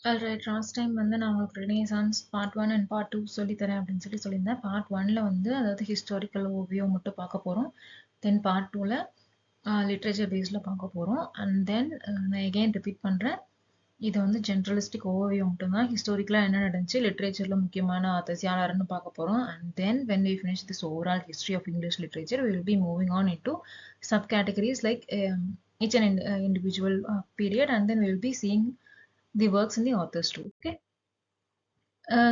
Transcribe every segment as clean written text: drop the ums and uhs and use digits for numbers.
Alright, last time வந்து நான் உங்களுக்கு ரெனேசான்ஸ் பார்ட் 1 அண்ட் பார்ட் 2 சொல்லித்தரேன் அப்படின்னு சொல்லியிருந்தேன். பார்ட் 1ல வந்து அதாவது ஹிஸ்டாரிக்கல் ஓவியம் மட்டும் பார்க்க போகிறோம். தென் பார்ட் 2ல லிட்ரேச்சர் பேஸில் பார்க்க போகிறோம். அண்ட் தென் நான் எகெயின் ரிப்பீட் பண்ணுறேன், இது வந்து ஜென்ரலிஸ்டிக் ஓவியம் மட்டும்தான். ஹிஸ்டாரிக்கலாக என்ன நடந்துச்சு, லிட்ரேச்சரில் முக்கியமான ஆத்தர்ஸ் யாருன்னு பார்க்க போகிறோம். And then when we finish this overall history of English literature we will be moving on into subcategories like each and individual period, and then we will be seeing the works in the authors too. Okay.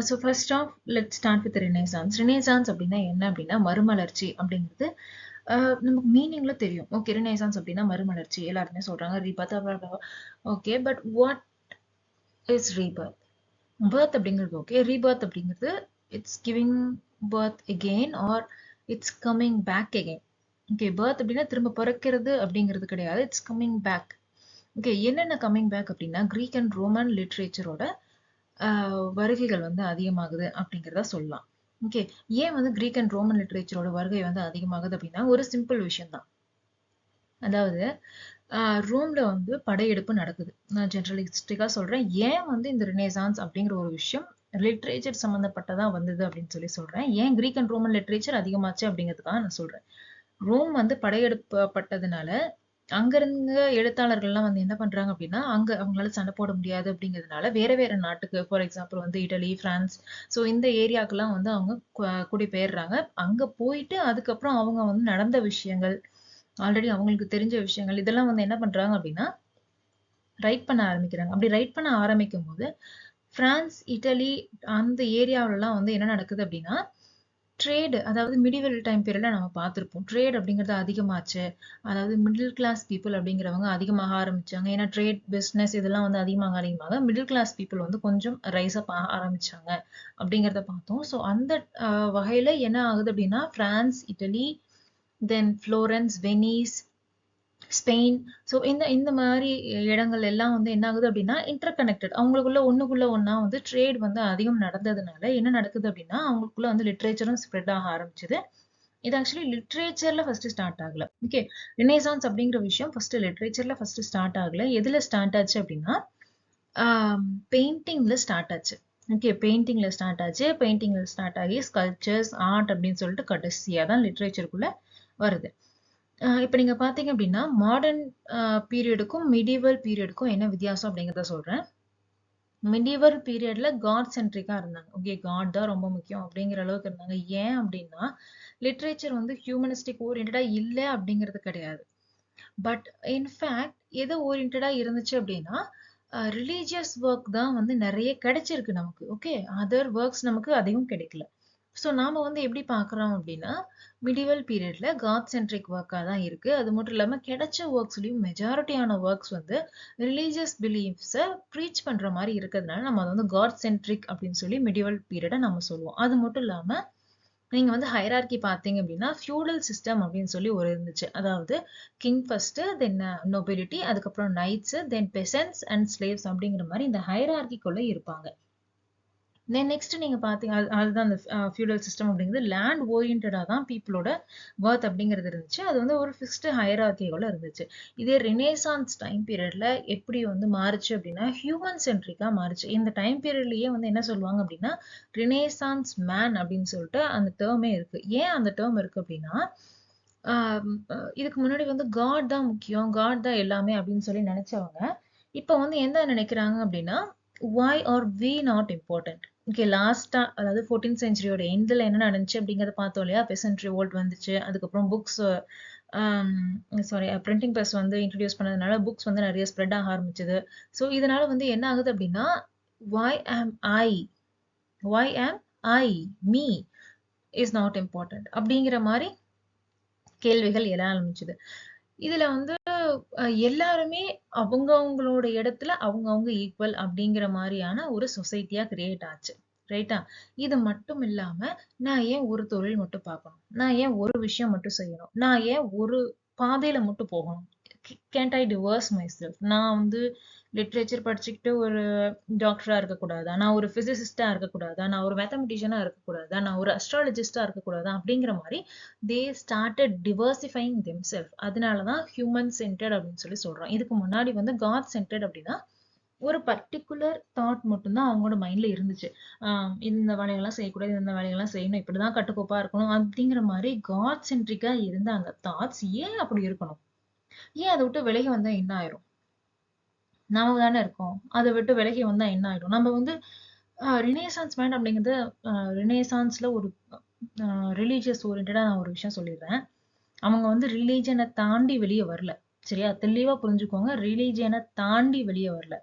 So first off, let's start with the Renaissance. Renaissance அப்படின்னா என்ன அப்படின்னா மறுமலர்ச்சி அப்படிங்கிறது நமக்கு மீனிங்ல தெரியும். Okay, renaissance அப்படின்னா மறுமலர்ச்சி, எல்லாருமே சொல்றாங்க rebirth. Okay, but what is rebirth? Birth அப்படிங்கிறது ஓகே, ரீபர்த் அப்படிங்கிறது it's giving birth again or it's coming back again. Okay, birth அப்படின்னா திரும்ப பிறக்கிறது அப்படிங்கிறது கிடையாது, இட்ஸ் கம்மிங் பேக். ஓகே, என்னென்ன கம்மிங் பேக் அப்படின்னா கிரீக் அண்ட் ரோமன் லிட்ரேச்சரோட வருகைகள் வந்து அதிகமாகுது அப்படிங்கிறத சொல்லலாம். ஓகே, ஏன் வந்து கிரீக் அண்ட் ரோமன் லிட்ரேச்சரோட வருகை வந்து அதிகமாகுது அப்படின்னா ஒரு சிம்பிள் விஷயம் தான். அதாவது ரோம்ல வந்து படையெடுப்பு நடக்குது. நான் ஜென்ரலிஸ்டிக்கா சொல்றேன். ஏன் வந்து இந்த ரினேசான்ஸ் அப்படிங்கிற ஒரு விஷயம் லிட்ரேச்சர் சம்பந்தப்பட்டதா வந்தது அப்படின்னு சொல்றேன். ஏன் கிரீக் அண்ட் ரோமன் லிட்ரேச்சர் அதிகமாச்சு அப்படிங்கிறதுக்காக நான் சொல்றேன். ரோம் வந்து படையெடுப்பட்டதுனால அங்க இருந்த எழுத்தாளர்கள்லாம் வந்து என்ன பண்றாங்க அப்படின்னா, அங்க அவங்களால சண்டை போட முடியாது அப்படிங்கிறதுனால வேற வேற நாட்டுக்கு, ஃபார் எக்ஸாம்பிள் வந்து இட்டலி, பிரான்ஸ், ஸோ இந்த ஏரியாக்கெல்லாம் வந்து அவங்க குடிபெயர்றாங்க. அங்க போயிட்டு அதுக்கப்புறம் அவங்க வந்து நடந்த விஷயங்கள், ஆல்ரெடி அவங்களுக்கு தெரிஞ்ச விஷயங்கள் இதெல்லாம் வந்து என்ன பண்றாங்க அப்படின்னா ரைட் பண்ண ஆரம்பிக்கிறாங்க. அப்படி ரைட் பண்ண ஆரம்பிக்கும் போது பிரான்ஸ், இட்டலி அந்த ஏரியாவிலலாம் வந்து என்ன நடக்குது அப்படின்னா ட்ரேடு, அதாவது மிடிவல் டைம் பீரியட்ல நம்ம பார்த்துருப்போம். ட்ரேட் அப்படிங்கிறது அதிகமாச்சு. அதாவது மிடில் கிளாஸ் பீப்புள் அப்படிங்கிறவங்க அதிகமாக ஆரம்பிச்சாங்க. ஏன்னா ட்ரேட், பிஸ்னஸ் இதெல்லாம் வந்து அதிகமாக மிடில் கிளாஸ் பீப்புள் வந்து கொஞ்சம் ரைஸ் அப் ஆரம்பிச்சாங்க அப்படிங்கிறத பார்த்தோம். ஸோ அந்த வகையில என்ன ஆகுது அப்படின்னா பிரான்ஸ், இட்டலி, தென் ஃப்ளோரன்ஸ், வெனிஸ், ஸ்பெயின், ஸோ இந்த இந்த மாதிரி இடங்கள் எல்லாம் வந்து என்ன ஆகுது அப்படின்னா இன்டர் கனெக்டட். அவங்களுக்குள்ள ஒண்ணுக்குள்ள ஒண்ணா வந்து ட்ரேட் வந்து அதிகம் நடந்ததுனால என்ன நடக்குது அப்படின்னா அவங்களுக்குள்ள வந்து லிட்ரேச்சரும் ஸ்ப்ரெட் ஆக ஆரம்பிச்சது. இது ஆக்சுவலி லிட்ரேச்சர்ல ஃபர்ஸ்ட் ஸ்டார்ட் ஆகல. ஓகே, ரினைசான்ஸ் அப்படிங்கிற விஷயம் ஃபர்ஸ்ட் லிட்ரேச்சர்ல ஃபர்ஸ்ட் ஸ்டார்ட் ஆகல. எதுல ஸ்டார்ட் ஆச்சு அப்படின்னா பெயிண்டிங்ல ஸ்டார்ட் ஆச்சு. ஓகே, பெயிண்டிங்ல ஸ்டார்ட் ஆச்சு. பெயிண்டிங்ல ஸ்டார்ட் ஆகி ஸ்கல்ப்சர்ஸ், ஆர்ட் அப்படின்னு சொல்லிட்டு கடைசியா தான் லிட்ரேச்சருக்குள்ள வருது. இப்ப நீங்க பார்த்தீங்க அப்படின்னா மாடர்ன் பீரியடுக்கும் மிடிவல் பீரியடுக்கும் என்ன வித்தியாசம் அப்படிங்கிறத சொல்றேன். மிடிவல் பீரியட்ல காட் சென்ட்ரிக்கா இருந்தாங்க. ஓகே, காட் தான் ரொம்ப முக்கியம் அப்படிங்கிற அளவுக்கு இருந்தாங்க. ஏன் அப்படின்னா லிட்ரேச்சர் வந்து ஹியூமனிஸ்டிக் ஓரியன்டா இல்ல அப்படிங்கிறது கிடையாது. பட் இன்ஃபேக்ட் எது ஓரியன்டா இருந்துச்சு அப்படின்னா ரிலீஜியஸ் ஒர்க் தான் வந்து நிறைய கிடைச்சிருக்கு நமக்கு. ஓகே, அதர் ஒர்க்ஸ் நமக்கு அதிகம் கிடைக்கல. ஸோ நாம வந்து எப்படி பார்க்குறோம் அப்படின்னா மிடிவல் பீரியட்ல காட் சென்ட்ரிக் ஒர்க்காக தான் இருக்கு. அது மட்டும் இல்லாமல் கிடைச்ச ஒர்க்ஸ்லையும் மெஜாரிட்டியான ஒர்க்ஸ் வந்து ரிலீஜியஸ் பிலீஃப்ஸை ப்ரீச் பண்ற மாதிரி இருக்கிறதுனால நம்ம அதை வந்து காட் சென்ட்ரிக் அப்படின்னு சொல்லி மிடிவல் பீரியடை நம்ம சொல்லுவோம். அது மட்டும் இல்லாமல் நீங்க வந்து ஹைரார்கி பார்த்தீங்க அப்படின்னா ஃபியூடல் சிஸ்டம் அப்படின்னு சொல்லி ஒரு இருந்துச்சு. அதாவது கிங் ஃபர்ஸ்ட், தென் நொபிலிட்டி, அதுக்கப்புறம் knights, then peasants and slaves அப்படிங்கிற மாதிரி இந்த ஹைரார்கிக்குள்ள இருப்பாங்க. தென் நெக்ஸ்ட் நீங்க பாத்தீங்க அதுதான் அந்த ஃபியூடல் சிஸ்டம் அப்படிங்கிறது லேண்ட் ஓரியன்டா தான் பீப்புளோட ஒர்த் அப்படிங்கிறது இருந்துச்சு. அது வந்து ஒரு ஃபிக்ஸ்டு ஹையரார்கியோட இருந்துச்சு. இதே ரினேசான்ஸ் டைம் பீரியட்ல எப்படி வந்து மாறுச்சு அப்படின்னா ஹியூமன் சென்ட்ரிக்கா மாறுச்சு. இந்த டைம் பீரியட்லயே வந்து என்ன சொல்லுவாங்க அப்படின்னா ரினேசான்ஸ் மேன் அப்படின்னு சொல்லிட்டு அந்த டேர்மே இருக்கு. ஏன் அந்த டேர்ம் இருக்கு அப்படின்னா இதுக்கு முன்னாடி வந்து காட் தான் முக்கியம், காட் தான் எல்லாமே அப்படின்னு சொல்லி நினைச்சவங்க இப்ப வந்து என்ன நினைக்கிறாங்க அப்படின்னா why are we not important? Okay, லாஸ்டா அதாவது 14th செஞ்சுரியோட எண்ட்ல என்ன நடந்துச்சு அப்படிங்கறத பார்த்தோம் இல்லையா. பெசன்ட் ரிவோல்ட் வந்துச்சு, அதுக்கப்புறம் புக்ஸ் சாரி பிரிண்டிங் ப்ரெஸ் வந்து இன்ட்ரடியூஸ் பண்ணதுனால புக்ஸ் வந்து நிறைய ஸ்ப்ரெட் ஆக ஆரம்பிச்சது. ஸோ இதனால வந்து என்ன ஆகுது அப்படின்னா why am I why am I me is not important அப்படிங்கிற மாதிரி கேள்விகள் எழ ஆரம்பிச்சது. இதுல வந்து எல்லாருமே அவங்கவங்களோட இடத்துல அவங்கவங்க ஈக்குவல் அப்படிங்கிற மாதிரியான ஒரு சொசைட்டியா கிரியேட் ஆச்சு. ரைட்டா? இது மட்டும் இல்லாம நான் ஏன் ஒரு தொழில் மட்டும் பார்க்கணும், நான் ஏன் ஒரு விஷயம் மட்டும் செய்யணும், நான் ஏன் ஒரு பாதையில மட்டும் போகணும், Gantt I divorce my self, நான் வந்து லிட்ரேச்சர் படிச்சுக்கிட்டு ஒரு டாக்டரா இருக்கக்கூடாதா, நான் ஒரு பிசிசிஸ்டா இருக்கக்கூடாதா, நான் ஒரு மேத்தமெட்டிஷியனா இருக்கக்கூடாதா, நான் ஒரு அஸ்ட்ராலஜிஸ்டா இருக்கக்கூடாதா அப்படிங்கிற மாதிரி தே ஸ்டார்டட் டிவர்சிஃபைங் தெம்செல்ஃப். அதனாலதான் ஹியூமன் சென்டர்ட் அப்படின்னு சொல்லி சொல்றோம். இதுக்கு முன்னாடி வந்து காட் சென்டர்ட் அப்படின்னா ஒரு பர்டிகுலர் தாட் தாட் மட்டும்தான் அவங்களோட மைண்ட்ல இருந்துச்சு. இந்த வேலைகள்லாம் செய்யக்கூடாது, இந்த வேலைகள்லாம் செய்யணும், இப்படிதான் கட்டுக்கோப்பா இருக்கணும் அப்படிங்கிற மாதிரி காட் சென்ட்ரிக்கா இருந்த அந்த தாட்ஸ் ஏன் அப்படி இருக்கணும்? ஏன் அதை விட்டு விலகி வந்தா என்ன ஆயிரும்? நாம தானே இருக்கோம். அதை விட்டு விலகி வந்தா என்ன ஆயிடும்? நம்ம வந்து ரினேசான்ஸ் மைண்ட் அப்படிங்கிறது ரினேசான்ஸ்ல ஒரு ரிலீஜியஸ் ஓரியன்டா நான் ஒரு விஷயம் சொல்லிடுறேன். அவங்க வந்து ரிலீஜனை தாண்டி வெளியே வரல. சரியா? தெளிவா புரிஞ்சுக்கோங்க. ரிலீஜியனை தாண்டி வெளியே வரல.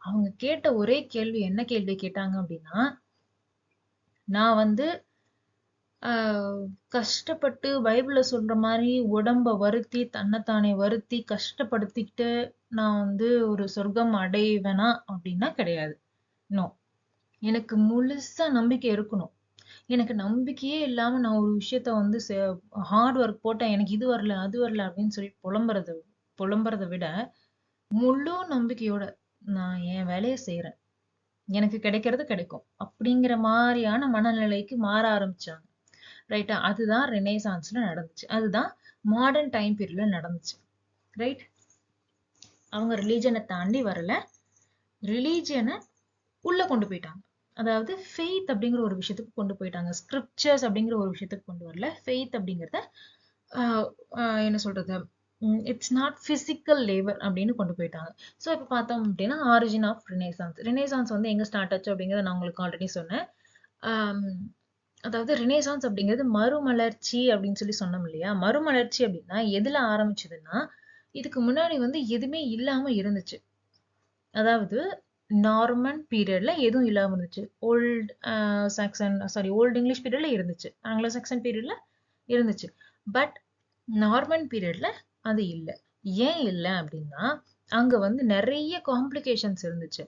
அவங்க கேட்ட ஒரே கேள்வி என்ன கேள்வி கேட்டாங்க அப்படின்னா, நான் வந்து கஷ்டப்பட்டு பைபிள்ல சொல்ற மாதிரி உடம்ப வருத்தி தன்னைத்தானே வருத்தி கஷ்டப்படுத்திக்கிட்டு நான் வந்து ஒரு சொர்க்கம் அடைவேனா அப்படின்னா கிடையாது. நோ. எனக்கு முழுசா நம்பிக்கை இருக்கணும். எனக்கு நம்பிக்கையே இல்லாம நான் ஒரு விஷயத்த வந்து ஹார்ட் ஒர்க் போட்டேன், எனக்கு இது வரல அது வரல அப்படின்னு சொல்லி புலம்புறதை விட முழு நம்பிக்கையோட நான் என் வேலையை செய்யறேன், எனக்கு கிடைக்கிறது கிடைக்கும் அப்படிங்கிற மாதிரியான மனநிலைக்கு மாற ஆரம்பிச்சாங்க. ரைட்டா? அதுதான் ரெனேசான்ஸ்ல நடந்துச்சு. அதுதான் மாடர்ன் டைம் பீரியட்ல நடந்துச்சு. ரைட்? அவங்க ரிலீஜனை தாண்டி வரல, ரிலீஜனை உள்ள கொண்டு போயிட்டாங்க. அதாவது ஃபெய்த் அப்படிங்கிற ஒரு விஷயத்துக்கு கொண்டு போயிட்டாங்க. ஸ்கிரிப்சர்ஸ் அப்படிங்கிற ஒரு விஷயத்துக்கு கொண்டு வரல. ஃபெய்த் அப்படிங்கிறத என்ன சொல்றது, இட்ஸ் நாட் பிசிக்கல் லேபர் அப்படின்னு கொண்டு போயிட்டாங்க. ஸோ இப்போ பார்த்தோம் அப்படின்னா ஆரிஜின் ஆஃப் ரினேசான்ஸ். ரினேசான்ஸ் வந்து எங்க ஸ்டார்ட் ஆச்சு அப்படிங்கிறத நான் உங்களுக்கு ஆல்ரெடி சொன்னேன். அதாவது ரினேசான்ஸ் அப்படிங்கிறது மறுமலர்ச்சி அப்படின்னு சொல்லி சொன்னோம் இல்லையா? மறுமலர்ச்சி அப்படின்னா எதுல ஆரம்பிச்சதுன்னா, இதுக்கு முன்னாடி வந்து எதுவுமே இல்லாம இருந்துச்சு. அதாவது நார்மன் பீரியட்ல எதுவும் இல்லாம இருந்துச்சு. ஓல்டு இங்கிலீஷ் பீரியட்ல இருந்துச்சு, ஆங்கிலோ சாக்சன் பீரியட்ல இருந்துச்சு. பட் நார்மன் பீரியட்ல அது இல்லை. ஏன் இல்லை அப்படின்னா, அங்க வந்து நிறைய காம்ப்ளிகேஷன்ஸ் இருந்துச்சு.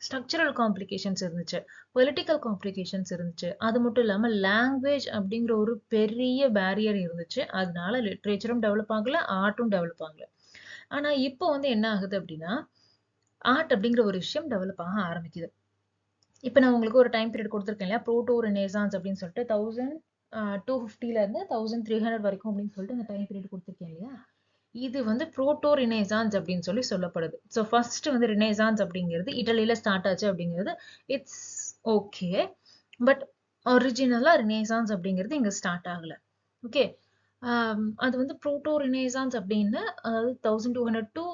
ஸ்ட்ரக்சரல் காம்ப்ளிகேஷன்ஸ் இருந்துச்சு, பொலிட்டிக்கல் காம்ப்ளிகேஷன்ஸ் இருந்துச்சு. அது மட்டும் இல்லாம லாங்குவேஜ் அப்படிங்கிற ஒரு பெரிய பேரியர் இருந்துச்சு. அதனால லிட்ரேச்சரும் டெவலப் ஆகல, ஆர்ட்டும் டெவலப் ஆகல. ஆனா இப்போ வந்து என்ன ஆகுது அப்படின்னா, ஆர்ட் அப்படிங்கிற ஒரு விஷயம் டெவலப் ஆக ஆரம்பிக்குது. இப்போ நான் உங்களுக்கு ஒரு டைம் பீரியட் கொடுத்துருக்கேன் இல்லையா, ப்ரோட்டோ ரெனேசான்ஸ் அப்படின்னு சொல்லிட்டு 1250ல இருந்து 1300 வரைக்கும் அப்படின்னு சொல்லிட்டு அந்த டைம் பீரியட் கொடுத்துருக்கேன் இல்லையா. இது வந்து புரோட்டோ ரினேசான்ஸ் அப்படின்னு சொல்லி சொல்லப்படுது. ஸோ ஃபர்ஸ்ட் வந்து ரினேசான்ஸ் அப்படிங்கிறது இட்டலியில ஸ்டார்ட் ஆச்சு அப்படிங்கிறது இட்ஸ் ஓகே. பட் ஒரிஜினலா ரினேசான்ஸ் அப்படிங்கிறது இங்க ஸ்டார்ட் ஆகல. ஓகே. அது வந்து புரோட்டோ ரினேசான்ஸ் அப்படின்னு, அதாவது 1200 டு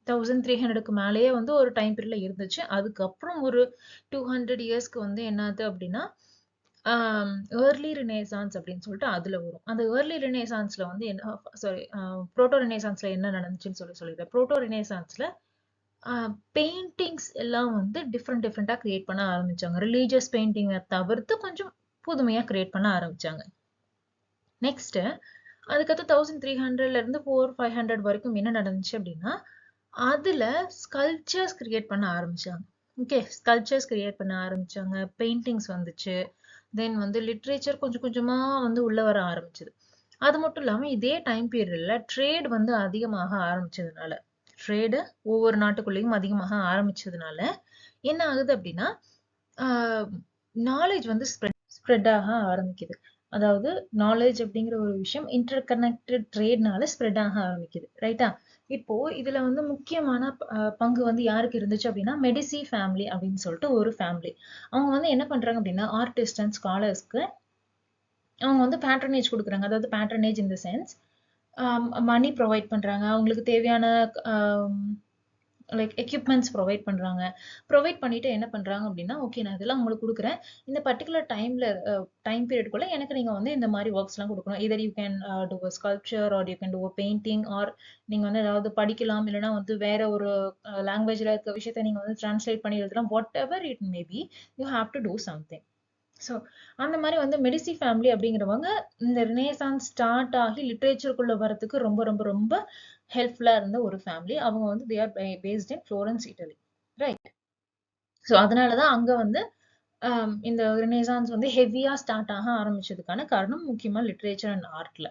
1300க்கு மேலேயே வந்து ஒரு டைம் பீரியட்ல இருந்துச்சு. அதுக்கப்புறம் ஒரு 200 இயர்ஸ்க்கு வந்து என்னது அப்படின்னா ஏர்லி ரினேசான்ஸ் அப்படின்னு சொல்லிட்டு அதுல வரும். அந்த ஏர்லி ரினேசான்ஸ்ல வந்து என்ன, சாரி, புரோட்டோ ரினேசான்ஸ்ல என்ன நடந்துச்சுன்னு சொல்லிடுறேன். புரோட்டோ ரினேசான்ஸ்ல பெயிண்டிங்ஸ் எல்லாம் வந்து டிஃப்ரெண்டா கிரியேட் பண்ண ஆரம்பிச்சாங்க. ரிலீஜியஸ் பெயிண்டிங்கை தவிர்த்து கொஞ்சம் புதுமையா கிரியேட் பண்ண ஆரம்பிச்சாங்க. நெக்ஸ்ட் அதுக்கடுத்து 1300ல இருந்து 400-500 வரைக்கும் என்ன நடந்துச்சு அப்படின்னா, அதுல ஸ்கல்ப்சர்ஸ் கிரியேட் பண்ண ஆரம்பிச்சாங்க. ஓகே, ஸ்கல்ப்சர்ஸ் கிரியேட் பண்ண ஆரம்பிச்சாங்க, பெயிண்டிங்ஸ் வந்துச்சு. தென் வந்து லிட்ரேச்சர் கொஞ்சம் கொஞ்சமா வந்து உள்ள வர ஆரம்பிச்சது. அது மட்டும் இல்லாம இதே டைம் பீரியட்ல ட்ரேட் வந்து அதிகமாக ஆரம்பிச்சதுனால, ட்ரேடு ஒவ்வொரு நாட்டுக்குள்ளேயும் அதிகமாக ஆரம்பிச்சதுனால என்ன ஆகுது அப்படின்னா, நாலேஜ் வந்து ஸ்ப்ரெட் ஆக ஆரம்பிக்குது. அதாவது நாலேஜ் அப்படிங்கிற ஒரு விஷயம் இன்டர் கனெக்டட் ட்ரேட்னால ஸ்ப்ரெட் ஆக ஆரம்பிக்குது. ரைட்டா? இப்போ இதுல வந்து முக்கியமான பங்கு வந்து யாருக்கு இருந்துச்சு அப்படின்னா, மெடிசி ஃபேமிலி அப்படின்னு சொல்லிட்டு ஒரு ஃபேமிலி. அவங்க வந்து என்ன பண்றாங்க அப்படின்னா, ஆர்டிஸ்ட் அண்ட் ஸ்காலர்ஸ்க்கு அவங்க வந்து பேட்ரனேஜ் கொடுக்குறாங்க. அதாவது patronage in the sense money provide பண்றாங்க. அவங்களுக்கு தேவையான லைக் எக்யூப்மெண்ட்ஸ் ப்ரொவைட் பண்றாங்க. ப்ரொவைட் பண்ணிட்டு என்ன பண்றாங்க அப்படின்னா, ஓகே நான் இதெல்லாம் உங்களுக்கு கொடுக்குறேன், இந்த பர்டிகுலர் டைம் பீரியட்குள்ள எனக்கு நீங்க வந்து இந்த மாதிரி ஒர்க்ஸ் எல்லாம் கொடுக்கணும். Either you can do a sculpture or you can do a painting, or நீங்க வந்து ஏதாவது படிக்கலாம், இல்லைன்னா வந்து வேற ஒரு லாங்குவேஜ்ல இருக்க விஷயத்த நீங்க வந்து டிரான்ஸ்லேட் பண்ணி எழுதலாம். What ever it may be, you have to do something. So அந்த மாதிரி வந்து மெடிசி ஃபேமிலி அப்படிங்கிறவங்க இந்த ரினேசான்ஸ் ஸ்டார்ட் ஆகி லிட்ரேச்சருக்குள்ள வரதுக்கு ரொம்ப ரொம்ப ரொம்ப ஹெல்ப்ஃபுல்லா இருந்த ஒரு ஃபேமிலி. அவங்க வந்து they are based in Florence, Italy. Right? So அதனாலதான் அங்க வந்து இந்த ரினேசான்ஸ் வந்து ஹெவியா ஸ்டார்ட் ஆக ஆரம்பிச்சதுக்கான காரணம் முக்கியமா லிட்ரேச்சர் அண்ட் ஆர்ட்ல.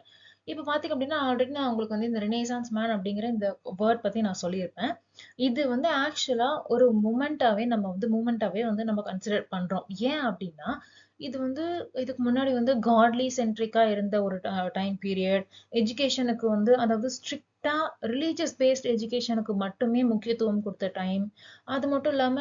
இப்ப பாத்தீங்க அப்படின்னா, ஆல்ரெடி நான் உங்களுக்கு வந்து இந்த ரினேசான்ஸ் மேன் அப்படிங்கிற இந்த வேர்ட் பத்தி நான் சொல்லியிருப்பேன். இது வந்து ஆக்சுவலா ஒரு மூமெண்டாவே வந்து நம்ம கன்சிடர் பண்றோம். ஏன் அப்படின்னா, இது வந்து இதுக்கு முன்னாடி வந்து காட்லி சென்ட்ரிக்கா இருந்த ஒரு டைம் பீரியட். எஜுகேஷனுக்கு வந்து, அதாவது ஸ்ட்ரிக்டா ரிலீஜியஸ் பேஸ்ட் எஜுகேஷனுக்கு மட்டுமே முக்கியத்துவம் கொடுத்த டைம். அது மட்டும் இல்லாம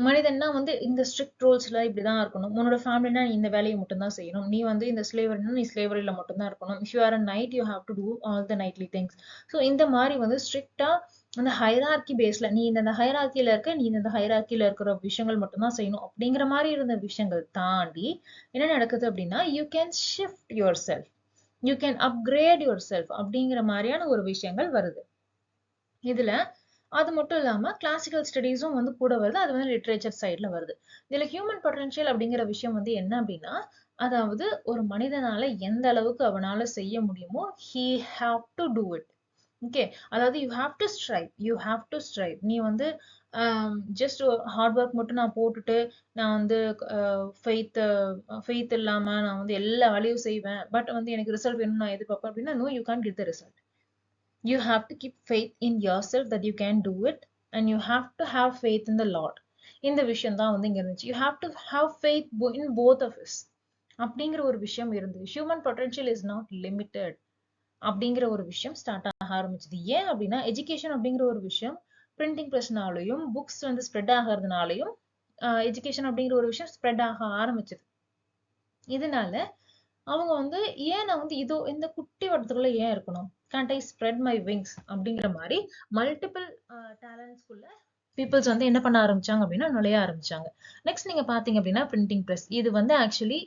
மனிதன்னா வந்து இந்த ஸ்ட்ரிக்ட் ரூல்ஸ்ல இப்படிதான் இருக்கணும். உன்னோட ஃபேமிலினா நீ இந்த வேலையை மட்டும் தான் செய்யணும். நீ வந்து இந்த ஸ்லேவரினா நீ ஸ்லேவரியில மட்டும் தான் இருக்கணும். If you are a knight you have to do all the knightly things. So இந்த மாதிரி வந்து ஸ்ட்ரிக்டா அந்த ஹைரார்கி பேஸ்ல நீ இந்த ஹைரார்கில இருக்க, நீ இந்த ஹைரார்கில இருக்கிற விஷயங்கள் மட்டும் தான் செய்யணும் அப்படிங்கிற மாதிரி இருந்த விஷயங்கள் தாண்டி என்ன நடக்குது அப்படின்னா you can shift your self, you can upgrade your self அப்படிங்கிற மாதிரியான ஒரு விஷயங்கள் வருது. இதுல அது மட்டும் இல்லாம கிளாசிக்கல் ஸ்டடீஸும் வந்து கூட வருது. அது வந்து லிட்ரேச்சர் சைட்ல வருது. இதுல ஹியூமன் பொட்டன்ஷியல் அப்படிங்கிற விஷயம் வந்து என்ன அப்படின்னா, அதாவது ஒரு மனிதனால எந்த அளவுக்கு அவனால செய்ய முடியுமோ he have to do it. Okay, அதாவது you have to strive, you have to strive. நீ வந்து ஜஸ்ட் ஹார்ட் ஒர்க் மட்டும் நான் போட்டுட்டு நான் வந்து ஃபெய்த் ஃபெய்த் இல்லாம நான் வந்து எல்லா வேலையும் செய்வேன், பட் வந்து எனக்கு ரிசல்ட் வேணும்னு நான் எதிர்பார்ப்பேன் அப்படின்னா no, you can't get the result. You have to keep faith in yourself that you can do it, and you have to have faith in the Lord. இந்த விஷயம் தான் வந்து இங்க இருந்துச்சு. You have to have faith in both of us அப்படிங்கிற ஒரு விஷயம் இருந்தது. Human potential is not limited அப்படிங்கிற ஒரு விஷயம் ஸ்டார்ட் ஆக ஆரம்பிச்சது. ஏன் அப்படின்னா எஜுகேஷன் அப்படிங்கிற ஒரு விஷயம் பிரிண்டிங் பிரஸ்னாலையும் புக்ஸ் வந்து ஸ்ப்ரெட் ஆகிறதுனாலையும் எஜுகேஷன் அப்படிங்கிற ஒரு விஷயம் ஸ்ப்ரெட் ஆக ஆரம்பிச்சது. இதனால அவங்க வந்து ஏன் நான் வந்து இதோ இந்த குட்டி வட்டத்துக்குள்ள ஏன் இருக்கணும், can't I spread my wings அப்படிங்கிற மாதிரி மல்டிபிள் டேலண்ட்ஸ்குள்ள பீப்புள்ஸ் வந்து என்ன பண்ண ஆரம்பிச்சாங்க அப்படின்னா நுழைய ஆரம்பிச்சாங்க. நெக்ஸ்ட் நீங்க பாத்தீங்க அப்படின்னா பிரிண்டிங் பிரஸ். இது வந்து ஆக்சுவலி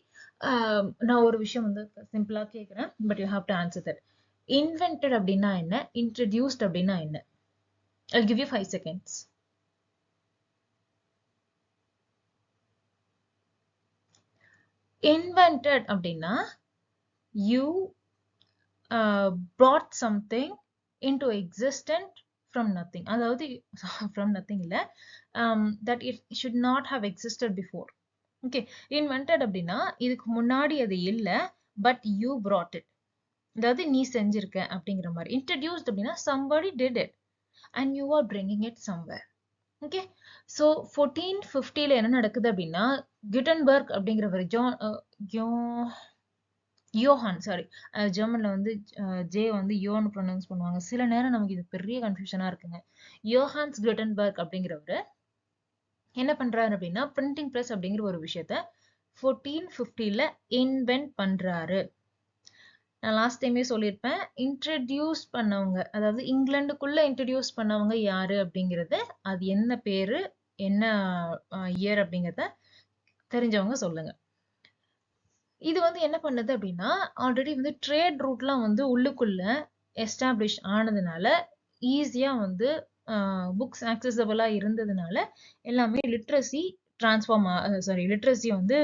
நான் ஒரு விஷயம் வந்து சிம்பிளா கேக்குறேன், but you have to answer that. Invented அப்படின்னா என்ன, இன்ட்ரடியூஸ்ட் அப்படின்னா என்ன? I'll give you 5 seconds. Invented அப்படின்னா you brought something into existence from nothing. அதாவது from nothing இல்ல, that it should not have existed before. Okay, invented அப்படின்னா இதுக்கு முன்னாடி அது இல்ல, but you brought it. அதாவது நீ செஞ்சிருக்க அப்படிங்கிற மாதிரி. Introduced அப்படின்னா somebody did it and you are bringing it somewhere. Okay, so 1450ல என்ன நடக்குது அப்படின்னா குட்டன்பர்க் அப்படிங்கிறவர் யோஹான், சாரி, ஜெர்மன்ல வந்து ஜே வந்து யோன்னு ப்ரொனவுன்ஸ் பண்ணுவாங்க. சில நேரம் நமக்கு இது பெரிய கன்ஃபியூஷனா இருக்குங்க. யோஹான்ஸ் குட்டன்பர்க் அப்படிங்கிறவரு என்ன பண்றாரு அப்படின்னா பிரிண்டிங் பிரஸ் அப்படிங்கிற ஒரு விஷயத்த 1450ல இன்வென்ட் பண்றாரு. நான் லாஸ்ட் டைமே சொல்லியிருப்பேன், இன்ட்ரடியூஸ் பண்ணவங்க, அதாவது இங்கிலாந்துக்குள்ள இன்ட்ரடியூஸ் பண்ணவங்க யாரு அப்படிங்கிறது, அது என்ன பேரு என்ன இயர் அப்படிங்கிறத தெரிஞ்சவங்க சொல்லுங்க. இது வந்து என்ன பண்ணுது அப்படின்னா ஆல்ரெடி வந்து ட்ரேட் ரூட்லாம் வந்து உள்ளுக்குள்ள எஸ்டாப்ளிஷ் ஆனதுனால ஈஸியா வந்து புக்ஸ் ஆக்சசபிளா இருந்ததுனால எல்லாமே லிட்ரஸி லிட்ரஸி வந்து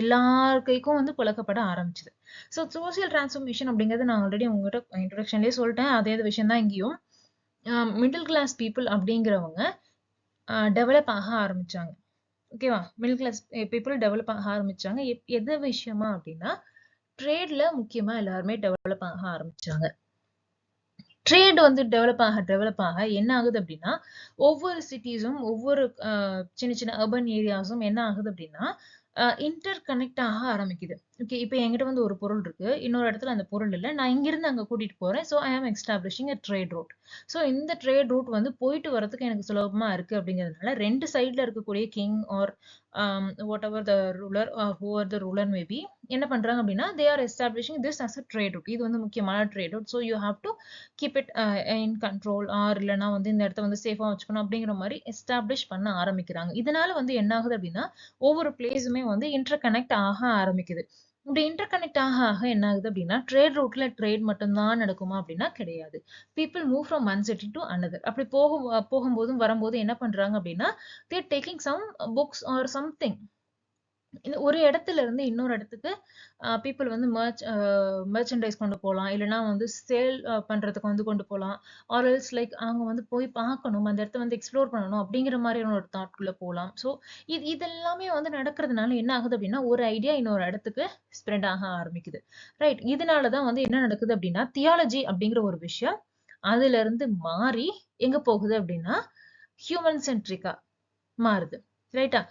எல்லார் கைக்கும் வந்து புழக்கப்பட ஆரம்பிச்சது. ஸோ சோசியல் டிரான்ஸ்ஃபர்மேஷன் அப்படிங்கிறது நான் ஆல்ரெடி உங்ககிட்ட இன்ட்ரடக்ஷன்லேயே சொல்லிட்டேன். அதே விஷயம் தான் இங்கேயும். மிடில் கிளாஸ் பீப்புள் அப்படிங்கிறவங்க டெவலப் ஆக ஆரம்பிச்சாங்க. ஓகேவா, மிடில் கிளாஸ் பீப்புள் டெவலப் ஆக ஆரம்பிச்சாங்க. எது விஷயமா அப்படின்னா ட்ரேட்ல முக்கியமா எல்லாருமே டெவலப் ஆக ஆரம்பிச்சாங்க. ட்ரேட் வந்து டெவலப் ஆக என்ன ஆகுது அப்படின்னா ஒவ்வொரு சிட்டிஸும் ஒவ்வொரு சின்ன சின்ன அர்பன் ஏரியாஸும் என்ன ஆகுது அப்படின்னா இன்டர் கனெக்ட் ஆக ஆரம்பிக்குது. ஓகே, இப்போ என்கிட்ட வந்து ஒரு பொருள் இருக்கு, இன்னொரு இடத்துல அந்த பொருள் இல்லை, நான் இங்கிருந்து அங்கே கூட்டிட்டு போறேன். So I am establishing a trade route. So இந்த ட்ரேட் ரூட் வந்து போயிட்டு வரதுக்கு எனக்கு சுலபமா இருக்கு அப்படிங்கிறதுனால ரெண்டு சைட்ல இருக்கக்கூடிய king or whatever the ruler whoever the ruler maybe என்ன பண்றாங்க அப்படின்னா they are establishing this as a trade route. இது வந்து முக்கியமான trade route. So you have to keep it in control, or இல்லைன்னா வந்து இந்த இடத்த வந்து சேஃபா வச்சுக்கணும் அப்படிங்கிற மாதிரி எஸ்டாப்ளிஷ் பண்ண ஆரம்பிக்கிறாங்க. இதனால வந்து என்ன ஆகுது அப்படின்னா ஒவ்வொரு பிளேஸுமே வந்து இன்டர் கனெக்ட் ஆக ஆரம்பிக்குது. இப்படி இன்டர் கனெக்ட் ஆக என்ன ஆகுது அப்படின்னா ட்ரேட் ரூட்ல ட்ரேட் மட்டும்தான் நடக்குமா அப்படின்னா கிடையாது. People move from one city to another. அப்படி போகும்போதும் வரும்போது என்ன பண்றாங்க அப்படின்னா they're taking some books or something. ஒரு இடத்துல இருந்து இன்னொரு இடத்துக்கு பீப்புள் வந்து மெர்ச்சன்டைஸ் கொண்டு போகலாம், இல்லைன்னா வந்து சேல் பண்றதுக்கு வந்து கொண்டு போகலாம், ஆர் எல்ஸ் லைக் அவங்க வந்து போய் பார்க்கணும், அந்த இடத்த வந்து எக்ஸ்ப்ளோர் பண்ணணும் அப்படிங்கிற மாதிரியான ஒரு தாட்குள்ள போகலாம். ஸோ இதெல்லாமே வந்து நடக்கிறதுனால என்ன ஆகுது அப்படின்னா ஒரு ஐடியா இன்னொரு இடத்துக்கு ஸ்ப்ரெட் ஆக ஆரம்பிக்குது. ரைட், இதனாலதான் வந்து என்ன நடக்குது அப்படின்னா தியாலஜி அப்படிங்கிற ஒரு விஷயம் அதுல இருந்து மாறி எங்க போகுது அப்படின்னா ஹியூமன் சென்ட்ரிக்கா மாறுது. ரைட்டா,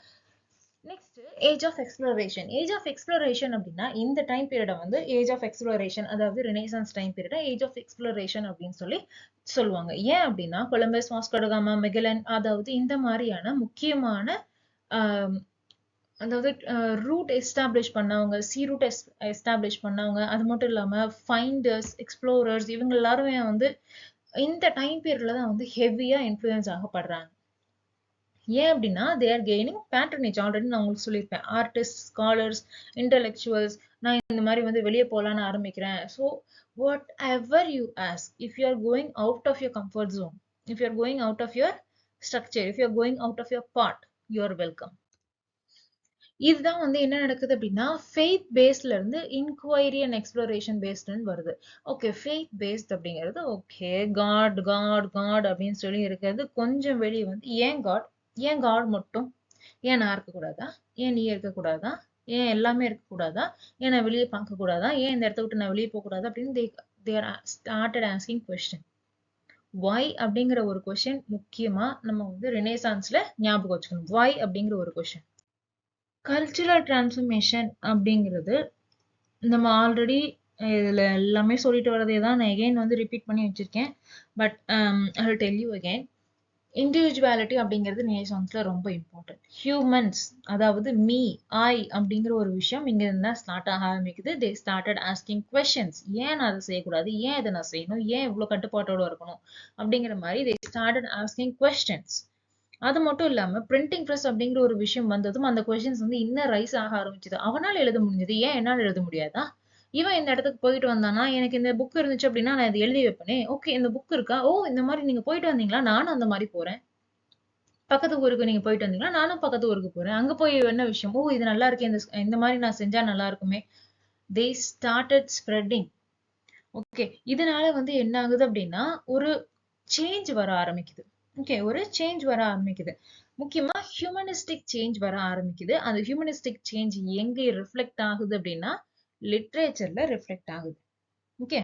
next age of exploration. Age of exploration அப்படின்னா இந்த டைம் பீரியட வந்து ஏஜ் ஆஃப் எக்ஸ்ப்ளோரேஷன், அதாவது renaissance time period age of exploration அப்படின்னு சொல்லி சொல்லுவாங்க. ஏன் அப்படின்னா கொலம்பஸ், வாஸ்கோ ட காமா, மெகலன், அதாவது இந்த மாதிரியான முக்கியமான ஆஹ் அதாவது ரூட் எஸ்டாப்ளிஷ் பண்ணவங்க, சி ரூட் எஸ்டாப்ளிஷ் பண்ணவங்க, அது மட்டும் இல்லாம ஃபைண்டர்ஸ், எக்ஸ்ப்ளோரர்ஸ், இவங்க எல்லாருமே வந்து இந்த டைம் பீரியட்ல தான் வந்து ஹெவியா இன்ஃப்ளூயன்ஸ் ஆகப்படுறாங்க. ஏன் அப்படின்னா they R gaining patronage. Already நான் உங்களுக்கு சொல்லியிருப்பேன், ஆர்டிஸ்ட், ஸ்காலர்ஸ், இன்டெலெக்சுவல்ஸ், நான் இந்த மாதிரி வந்து வெளியே போகலான்னு ஆரம்பிக்கிறேன். So whatever you ask, if you are going out of your comfort zone, if you are going out of your structure, if you are going out of your part, you are welcome. இதுதான் வந்து என்ன நடக்குது அப்படின்னா faith பேஸ்ட்ல இருந்து இன்குவைரி and exploration பேஸ்ட்னு வருது. Okay, faith paste அப்படிங்கிறது okay, God God God அப்படின்னு சொல்லி இருக்கிறது கொஞ்சம் வெளியே வந்து ஏன் காட், ஏன் காட் மட்டும், ஏன் நான் இருக்கக்கூடாதா, ஏன் நீ இருக்கக்கூடாதா, ஏன் எல்லாமே இருக்கக்கூடாதா, ஏன் நான் வெளியே பார்க்க கூடாதா, ஏன் இந்த இடத்த விட்டு நான் வெளியே போக கூடாதா அப்படின்னு they are started asking question. why அப்படிங்கிற ஒரு கொஸ்டின் முக்கியமா நம்ம வந்து ரெனேசான்ஸ்ல ஞாபகம் வச்சுக்கணும். why அப்படிங்கிற ஒரு கொஸ்டின். கல்ச்சுரல் டிரான்ஸ்ஃபர்மேஷன் அப்படிங்கிறது நம்ம ஆல்ரெடி இதுல எல்லாமே சொல்லிட்டு வரதே தான் நான் எகைன் வந்து ரிப்பீட் பண்ணி வச்சிருக்கேன். But I will tell you again. Individuality அப்படிங்கிறது நேசன்ஸ்ல ரொம்ப இம்பார்ட்டன்ட். ஹியூமன்ஸ், அதாவது மீ, ஐ அப்படிங்கிற ஒரு விஷயம் இங்க இருந்தா ஸ்டார்ட் ஆக ஆரம்பிக்குது. They started asking questions. ஏன் நான் அதை செய்யக்கூடாது, ஏன் இதை நான் செய்யணும், ஏன் இவ்வளவு கட்டுப்பாட்டோட இருக்கணும் அப்படிங்கிற மாதிரி தே ஸ்டார்டட் ஆஸ்கிங் கொஸ்டின்ஸ். அது மட்டும் இல்லாம பிரிண்டிங் பிரஸ் அப்படிங்கிற ஒரு விஷயம் வந்ததும் அந்த கொஸ்டின்ஸ் வந்து இன்னும் ரைஸ் ஆக ஆரம்பிச்சது. அவனால எழுத முடிஞ்சது, ஏன் என்னால எழுத முடியாதா? இவன் இந்த இடத்துக்கு போயிட்டு வந்தானா, எனக்கு இந்த புக் இருந்துச்சு அப்படின்னா நான் இதை எழுதி வைப்பனே. ஓகே, இந்த புக் இருக்கா, ஓ இந்த மாதிரி நீங்க போயிட்டு வந்தீங்களா, நானும் அந்த மாதிரி போறேன். பக்கத்து ஊருக்கு நீங்க போயிட்டு வந்தீங்களா, நானும் பக்கத்து ஊருக்கு போறேன். அங்க போய் என்ன விஷயம், ஓ இது நல்லா இருக்கு, இந்த மாதிரி நான் செஞ்சா நல்லா இருக்குமே. They started spreading. ஓகே, இதனால வந்து என்ன ஆகுது அப்படின்னா ஒரு சேஞ்ச் வர ஆரம்பிக்குது. ஓகே, ஒரு சேஞ்ச் வர ஆரம்பிக்குது. முக்கியமா ஹியூமனிஸ்டிக் சேஞ்ச் வர ஆரம்பிக்குது. அந்த ஹியூமனிஸ்டிக் சேஞ்ச் எங்க ரிஃப்ளெக்ட் ஆகுது அப்படின்னா லிட்ரேச்சர்ல ரிஃப்ளெக்ட் ஆகுது. ஓகே,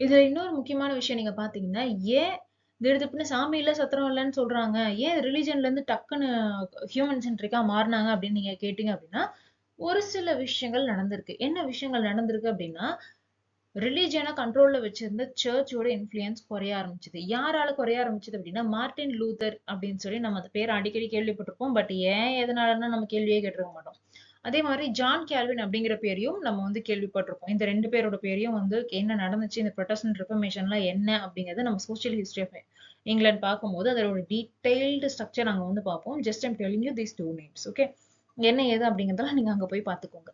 இதுல இன்னொரு முக்கியமான விஷயம் நீங்க பாத்தீங்கன்னா, ஏன் திடுதிப்புன்னு சாமி இல்ல சத்திரம் இல்லைன்னு சொல்றாங்க, ஏன் ரிலிஜன்ல இருந்து டக்குன்னு ஹியூமன் சென்ட்ரிக்கா மாறினாங்க அப்படின்னு நீங்க கேட்டீங்க அப்படின்னா ஒரு சில விஷயங்கள் நடந்திருக்கு. என்ன விஷயங்கள் நடந்திருக்கு அப்படின்னா ரிலீஜியனை கண்ட்ரோல்ல வச்சிருந்த சர்ச்சோட இன்ஃப்ளூயன்ஸ் குறைய ஆரம்பிச்சது. யாரால குறைய ஆரம்பிச்சது அப்படின்னா மார்ட்டின் லூதர் அப்படின்னு சொல்லி நம்ம அந்த பேர் அடிக்கடி கேள்விப்பட்டிருப்போம். பட் ஏன் எதனாலன்னா நம்ம கேள்வியே கேட்டிருக்க மாட்டோம். அதே மாதிரி ஜான் கேல்வின் அப்படிங்கிற பேரையும் நம்ம வந்து கேள்விப்பட்டிருப்போம். இந்த ரெண்டு பேரோட பேரையும் வந்து என்ன நடந்துச்சு, இந்த ப்ரொட்டஸ்டன்ட் ரிஃபர்மேஷன்லாம் என்ன அப்படிங்கறத நம்ம சோசியல் ஹிஸ்டரி ஆஃப் இங்கிலாந்து பார்க்கும்போது அதோட டீடைல்டு ஸ்ட்ரக்சர் நாங்க வந்து பார்ப்போம். Just I'm telling you these two names. Okay, என்ன ஏது அப்படிங்கறதெல்லாம் நீங்க அங்க போய் பார்த்துக்கோங்க.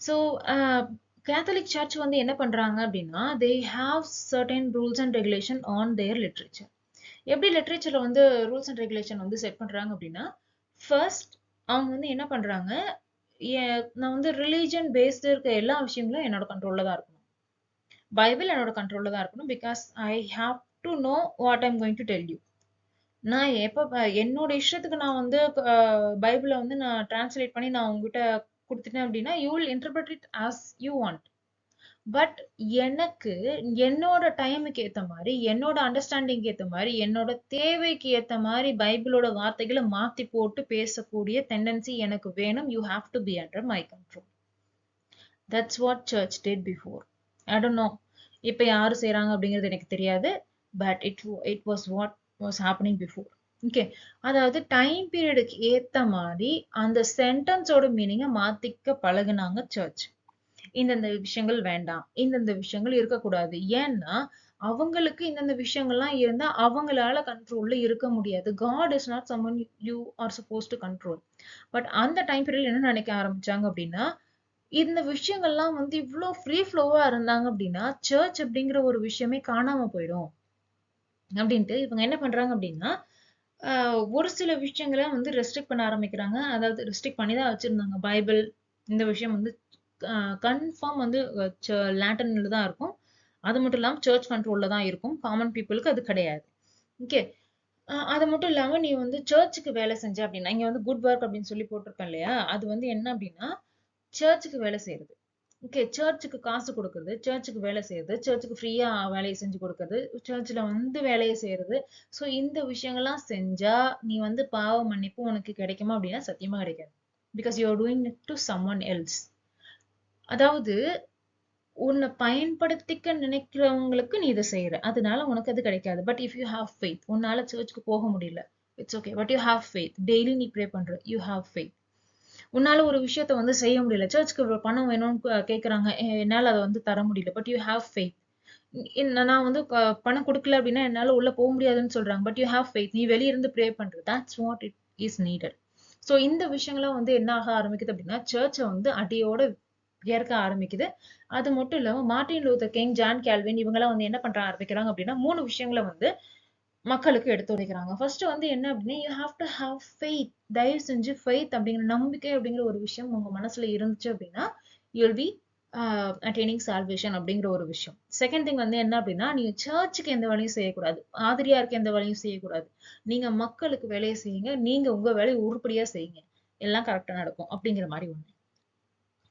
ஸோ கேத்தலிக் சர்ச் வந்து என்ன பண்றாங்க அப்படின்னா they have certain rules and regulation on their literature. எப்படி லிட்ரேச்சர்ல வந்து ரூல்ஸ் அண்ட் ரெகுலேஷன் வந்து செட் பண்றாங்க அப்படின்னா ஃபர்ஸ்ட் அவங்க வந்து என்ன பண்றாங்க, நான் வந்து ரிலீஜன் பேஸ்டு இருக்க எல்லா விஷயங்களும் என்னோட கண்ட்ரோல்ல தான் இருக்கணும். பைபிள் என்னோட கண்ட்ரோல்ல தான் இருக்கணும். Because I have to know what I'm going to tell you. நான் எப்ப என்னோட இஷ்டத்துக்கு நான் வந்து பைபிளை வந்து நான் டிரான்ஸ்லேட் பண்ணி நான் உங்ககிட்ட கொடுத்துட்டேன் அப்படின்னா you will interpret it as you want. But எனக்கு என்னோட டைமுக்கு ஏத்த மாதிரி, என்னோட அண்டர்ஸ்டாண்டிங் ஏத்த மாதிரி, என்னோட தேவைக்கு ஏத்த மாதிரி பைபிளோட வார்த்தைகளை மாத்தி போட்டு பேசக்கூடிய டெண்டன்சி எனக்கு வேணும். You have to be under my control. That's what church did before. I don't know இப்ப யாரு செய்யறாங்க அப்படிங்கிறது எனக்கு தெரியாது. But it was what was happening before. Okay, அதாவது டைம் பீரியடுக்கு ஏத்த மாதிரி அந்த சென்டென்ஸோட மீனிங்கை மாத்திக்க பழகுனாங்க சர்ச். இந்தந்த விஷயங்கள் வேண்டாம், இந்தந்த விஷயங்கள் இருக்கக்கூடாது. ஏன்னா அவங்களுக்கு இந்தந்த விஷயங்கள்லாம் இருந்தா அவங்களால கண்ட்ரோல்ல இருக்க முடியாது. God is not someone you are suppose to control. But அந்த டைம் பீரியட்ல என்ன நினைக்க ஆரம்பிச்சாங்க அப்படின்னா இந்த விஷயங்கள்லாம் வந்து இவ்வளவு ஃப்ரீ ஃப்ளோவா இருந்தாங்க அப்படின்னா சர்ச் அப்படிங்கிற ஒரு விஷயமே காணாம போயிடும் அப்படின்ட்டு இவங்க என்ன பண்றாங்க அப்படின்னா ஒரு சில விஷயங்களை வந்து ரெஸ்ட்ரிக்ட் பண்ண ஆரம்பிக்கிறாங்க. அதாவது ரெஸ்ட்ரிக்ட் பண்ணி தான் வச்சிருந்தாங்க. பைபிள் இந்த விஷயம் வந்து கன்ஃபார்ம் வந்து லாட்டின்ல தான் இருக்கும். அது மட்டும் இல்லாம சர்ச் கண்ட்ரோல்ல தான் இருக்கும். காமன் பீப்புளுக்கு அது கிடையாது. ஓகே, அது மட்டும் இல்லாம நீ வந்து சர்ச்சுக்கு வேலை செஞ்ச அப்படின்னா இங்க வந்து குட் ஒர்க் அப்படின்னு சொல்லி போட்டிருக்கேன் இல்லையா, அது வந்து என்ன அப்படின்னா சர்ச்சுக்கு வேலை செய்யறது. ஓகே, சர்ச்சுக்கு காசு கொடுக்குறது, சர்ச்சுக்கு வேலை செய்யறது, சர்ச்சுக்கு ஃப்ரீயா வேலையை செஞ்சு கொடுக்கறது, சர்ச்சில் வந்து வேலையை செய்யறது. ஸோ இந்த விஷயங்கள்லாம் செஞ்சா நீ வந்து பாவ மன்னிப்பு உனக்கு கிடைக்குமா அப்படின்னா சத்தியமா கிடைக்காது. Because you are doing it to someone else. அதாவது உன்னை பயன்படுத்திக்க நினைக்கிறவங்களுக்கு நீ இதை செய்யற, அதனால உனக்கு அது கிடைக்காது. But if you have faith, உன்னால சர்ச்சுக்கு போக முடியல, it's okay, but you have faith, daily நீ ப்ரே பண்ற, யூ ஹாவ் ஃபெய்த். உன்னால ஒரு விஷயத்த வந்து செய்ய முடியல, சர்ச்சுக்கு இவ்வளவு பணம் வேணும்னு கேக்குறாங்க, என்னால அதை வந்து தர முடியல, பட் யூ ஹாவ் ஃபெய்த். நான் வந்து பணம் கொடுக்கல அப்படின்னா என்னால உள்ள போக முடியாதுன்னு சொல்றாங்க, பட் யூ ஹாவ் ஃபெய்த், நீ வெளிய இருந்து ப்ரே பண்ற, that's what it is needed. So இந்த விஷயங்கள்லாம் வந்து என்ன ஆக ஆரம்பிக்குது அப்படின்னா சர்ச்சை வந்து அடியோட ஏற்க ஆரம்பிக்குது. அது மட்டும் இல்லாம Martin Luther King, John Calvin இவங்கெல்லாம் வந்து என்ன பண்ற ஆரம்பிக்கிறாங்க அப்படின்னா 3 விஷயங்களை வந்து மக்களுக்கு எடுத்துரைக்கிறாங்க. ஃபர்ஸ்ட் வந்து என்ன அப்படின்னா you have to have faith. தயவு செஞ்சு ஃபெய்த் அப்படிங்கிற நம்பிக்கை அப்படிங்கிற ஒரு விஷயம் உங்க மனசுல இருந்துச்சு அப்படின்னா you will be attaining salvation அப்படிங்கிற ஒரு விஷயம். செகண்ட் திங் வந்து என்ன அப்படின்னா நீங்க சர்ச்சுக்கு எந்த வேலையும் செய்யக்கூடாது, ஆதிரியாருக்கு எந்த வேலையும் செய்யக்கூடாது. நீங்க மக்களுக்கு வேலையை செய்யுங்க, நீங்க உங்க வேலையை உருப்படியா செய்யுங்க, எல்லாம் கரெக்டா நடக்கும் அப்படிங்கிற மாதிரி ஒண்ணு.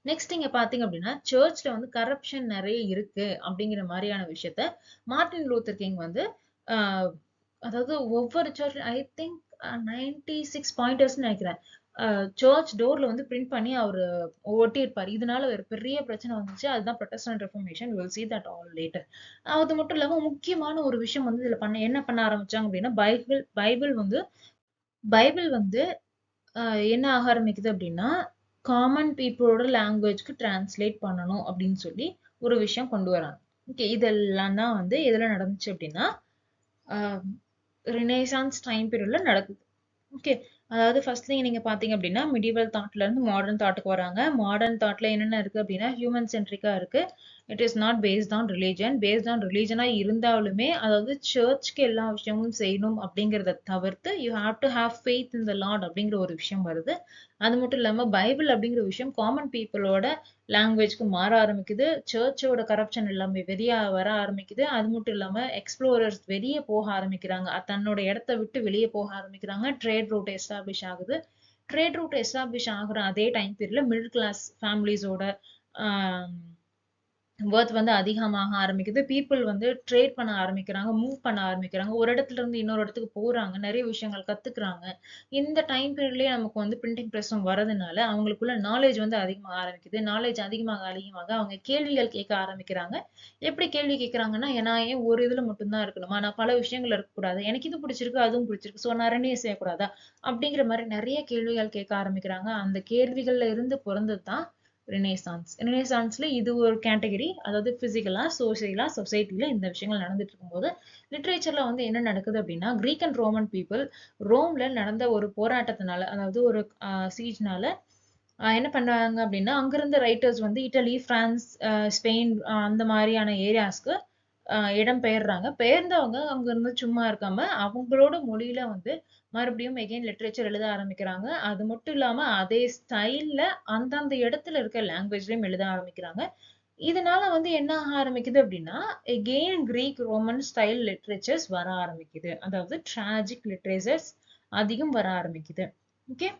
நெக்ஸ்ட் இங்க பாத்தீங்க அப்படின்னா சர்ச்ல வந்து கரப்ஷன் நிறைய இருக்கு அப்படிங்கிற மாதிரியான விஷயத்த மார்ட்டின் லூத்தர் கிங் வந்து ஆஹ் அதாவது ஒவ்வொரு சர்ச் ஐ திங்க் 96 பாயிண்டர்ஸ் நினைக்கிறேன், சர்ச் டோர்ல வந்து பிரிண்ட் பண்ணி அவரு ஒட்டி இருப்பாரு. இதனால ஒரு பெரிய பிரச்சனை வந்துச்சு, அதுதான் Protestant reformation. Will see that all later. அது மட்டும் இல்லாம முக்கியமான ஒரு விஷயம் வந்து இதுல என்ன பண்ண ஆரம்பிச்சாங்க அப்படின்னா பைபிள் வந்து என்ன ஆக ஆரம்பிக்குது அப்படின்னா காமன் பீப்புளோட லாங்குவேஜ்க்கு டிரான்ஸ்லேட் பண்ணணும் அப்படின்னு சொல்லி ஒரு விஷயம் கொண்டு வராங்க. ஓகே, இதெல்லாம் தான் வந்து எதுல நடந்துச்சு அப்படின்னா ரினேசான்ஸ் டைம் பீரியட்ல நடக்குது. ஓகே, அதாவது ஃபர்ஸ்ட் திங் நீங்க பாத்தீங்க அப்படின்னா மிடிவல் தாட்ல இருந்து மாடர்ன் தாட்டுக்கு வராங்க. மாடர்ன் தாட்ல என்னென்ன இருக்கு அப்படின்னா ஹியூமன் சென்ட்ரிக்கா இருக்கு. It is not based on religion. Based on ரிலீஜனா இருந்தாலுமே அதாவது சர்ச்க்கு எல்லா விஷயமும் செய்யணும் அப்படிங்கிறத தவிர்த்து you have to have faith in the lord அப்படிங்கிற ஒரு விஷயம் வருது. அது மட்டும் இல்லாம பைபிள் அப்படிங்கிற விஷயம் காமன் பீப்புளோட லாங்குவேஜ்க்கு மாற ஆரம்பிக்குது. சர்ச்சோட கரப்ஷன் எல்லாமே வெளிய வர ஆரம்பிக்குது. அது மட்டும் இல்லாம எக்ஸ்ப்ளோரர்ஸ் வெளியே போக ஆரம்பிக்கிறாங்க, தன்னோட இடத்த விட்டு வெளியே போக ஆரம்பிக்கிறாங்க. ட்ரேட் ரூட் எஸ்டாப்ளிஷ் ஆகுது. ட்ரேட் ரூட் எஸ்டாப்ளிஷ் ஆகுற அதே டைம் பீரியட்ல மிடில் கிளாஸ் ஃபேமிலிஸோட வொர்த் வந்து அதிகமாக ஆரம்பிக்குது. பீப்புள் வந்து ட்ரேட் பண்ண ஆரம்பிக்கிறாங்க, மூவ் பண்ண ஆரம்பிக்கிறாங்க, ஒரு இடத்துல இருந்து இன்னொரு இடத்துக்கு போறாங்க, நிறைய விஷயங்கள் கத்துக்கிறாங்க. இந்த டைம் பீரியட்லயே நமக்கு வந்து பிரிண்டிங் பிரஸும் வரதுனால அவங்களுக்குள்ள நாலேஜ் வந்து அதிகமாக ஆரம்பிக்குது. நாலேஜ் அதிகமாக அதிகமாக அவங்க கேள்விகள் கேட்க ஆரம்பிக்கிறாங்க. எப்படி கேள்வி கேட்கறாங்கன்னா நான் ஏன் ஒரு இதுல மட்டும்தான் இருக்கணுமா, நான் பல விஷயங்கள் இருக்கக்கூடாது, எனக்கு இது பிடிச்சிருக்கு அதுவும் பிடிச்சிருக்கு, ஸோ நான் ரெண்டையும் செய்யக்கூடாதா அப்படிங்கிற மாதிரி நிறைய கேள்விகள் கேட்க ஆரம்பிக்கிறாங்க. அந்த கேள்விகள்ல இருந்து பிறந்தது தான் ரினேசான்ஸ். ரினேசான்ஸ்ல இது ஒரு கேட்டகரி, அதாவது பிசிக்கலா சோசியலா சொசைட்டில இந்த விஷயங்கள் நடந்துட்டு இருக்கும்போது லிட்ரேச்சர்ல வந்து என்ன நடக்குது அப்படின்னா கிரீக் அண்ட் ரோமன் பீப்புள் ரோம்ல நடந்த ஒரு போராட்டத்தினால, அதாவது ஒரு சீஜ்னால என்ன பண்றாங்க அப்படின்னா அங்கிருந்த ரைட்டர்ஸ் வந்து இட்டலி, பிரான்ஸ், ஸ்பெயின் அந்த மாதிரியான ஏரியாஸ்க்கு இடம் பெயர்றாங்க. பெயர்ந்தவங்க அங்க இருந்து சும்மா இருக்காம அவங்களோட மொழியில வந்து மறுபடியும் எகைன் லிட்ரேச்சர் எழுத ஆரம்பிக்கிறாங்க. அது மட்டும் இல்லாம அதே ஸ்டைல்ல அந்தந்த இடத்துல இருக்க லாங்குவேஜ்லயும் எழுத ஆரம்பிக்கிறாங்க. இதனால வந்து என்ன ஆக ஆரம்பிக்குது அப்படின்னா again Greek Roman style literatures வர ஆரம்பிக்குது, அதாவது டிராஜிக் லிட்ரேச்சர்ஸ் அதிகம் வர ஆரம்பிக்குது. Okay,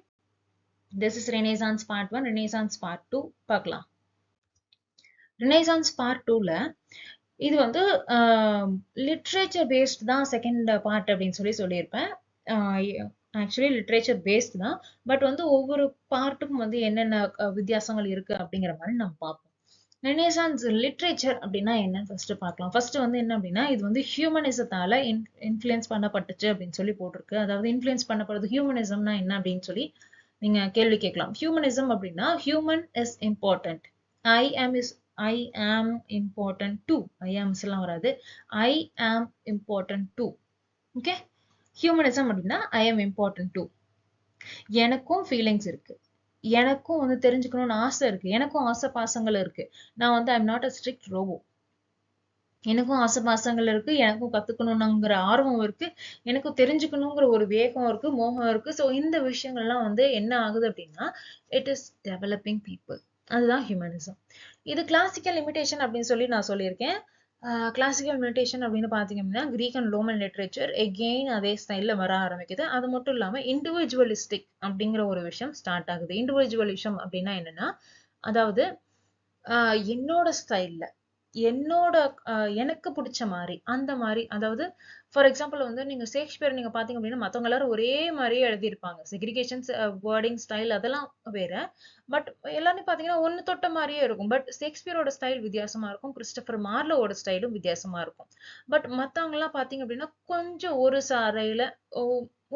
this is Renaissance part 1. Renaissance part 2 பார்க்கலாம். ரெனேசான்ஸ் பார்ட் 2ல இது வந்து லிட்ரேச்சர் பேஸ்ட் தான் செகண்ட் பார்ட் அப்படின்னு சொல்லியிருப்பேன். ஆக்சுவலி லிட்ரேச்சர் பேஸ்ட் தான், பட் வந்து ஒவ்வொரு பார்ட்டுக்கும் வந்து என்னென்ன வித்தியாசங்கள் இருக்கு அப்படிங்கிற மாதிரி நம்ம பார்ப்போம். ரெனேசான்ஸ் லிட்ரேச்சர் அப்படின்னா என்னன்னு ஃபர்ஸ்ட் பார்க்கலாம். ஃபர்ஸ்ட் வந்து என்ன அப்படின்னா இது வந்து ஹியூமனிசத்தால இன்ஃப்ளூயன்ஸ் பண்ணப்பட்டுச்சு அப்படின்னு சொல்லி போட்டிருக்கு. அதாவது இன்ஃப்ளூயன்ஸ் பண்ணப்படுறது ஹியூமனிசம்னா என்ன அப்படின்னு சொல்லி நீங்க கேள்வி கேட்கலாம். ஹியூமனிசம் அப்படின்னா human is important, I am is I ஆம் இம்பார்ட்டன்ட் டு, ஐ ஆம்ஸ் எல்லாம் வராது, ஐ ஆம் இம்பார்ட்டன்ட் டு. ஓகே, ஹியூமனிசம் அப்படின்னா ஐ ஆம் இம்பார்ட்டன்ட் டு, எனக்கும் ஃபீலிங்ஸ் இருக்கு, எனக்கும் வந்து தெரிஞ்சுக்கணும்னு ஆசை இருக்கு, எனக்கும் ஆசை பாசங்கள் இருக்கு. நான் வந்து I'm not a strict robot, எனக்கும் ஆசை பாசங்கள் இருக்கு, எனக்கும் கத்துக்கணும்னுங்கிற ஆர்வம் இருக்கு, எனக்கும் தெரிஞ்சுக்கணுங்கிற ஒரு வேகம் இருக்கு, மோகம் இருக்கு. ஸோ இந்த விஷயங்கள்லாம் வந்து என்ன ஆகுது அப்படின்னா இட் இஸ் டெவலப்பிங் பீப்புள். அதுதான் ஹியூமனிசம். இது கிளாசிக்கல் இமிடேஷன் அப்படின்னு சொல்லி நான் சொல்லியிருக்கேன். கிளாசிக்கல் இமிடேஷன் அப்படின்னு பார்த்தீங்க அப்படின்னா Greek and Roman literature again அதே ஸ்டைல்ல வர ஆரம்பிக்குது. அது மட்டும் இல்லாம இண்டிவிஜுவலிஸ்டிக் அப்படிங்கிற ஒரு விஷயம் ஸ்டார்ட் ஆகுது. இண்டிவிஜுவலிசம் அப்படின்னா என்னன்னா அதாவது என்னோட ஸ்டைல்ல என்னோட எனக்கு பிடிச்ச மாதிரி அந்த மாதிரி அதாவது ஃபார் எக்ஸாம்பிள் வந்து நீங்க ஷேக்ஸ்பியர் நீங்க பாத்தீங்க அப்படின்னா மத்தவங்க எல்லாரும் ஒரே மாதிரியே எழுதியிருப்பாங்க. செக்ரிகேஷன் வேர்டிங் ஸ்டைல் அதெல்லாம் வேற. பட் எல்லாரும் பாத்தீங்கன்னா ஒண்ணு தொட்ட மாதிரியே இருக்கும். பட் ஷேக்ஸ்பியரோட ஸ்டைல் வித்தியாசமா இருக்கும். கிறிஸ்டோபர் மார்லோவோட ஸ்டைலும் வித்தியாசமா இருக்கும். பட் மத்தவங்க எல்லாம் பாத்தீங்க அப்படின்னா கொஞ்சம் ஒரு சாரையில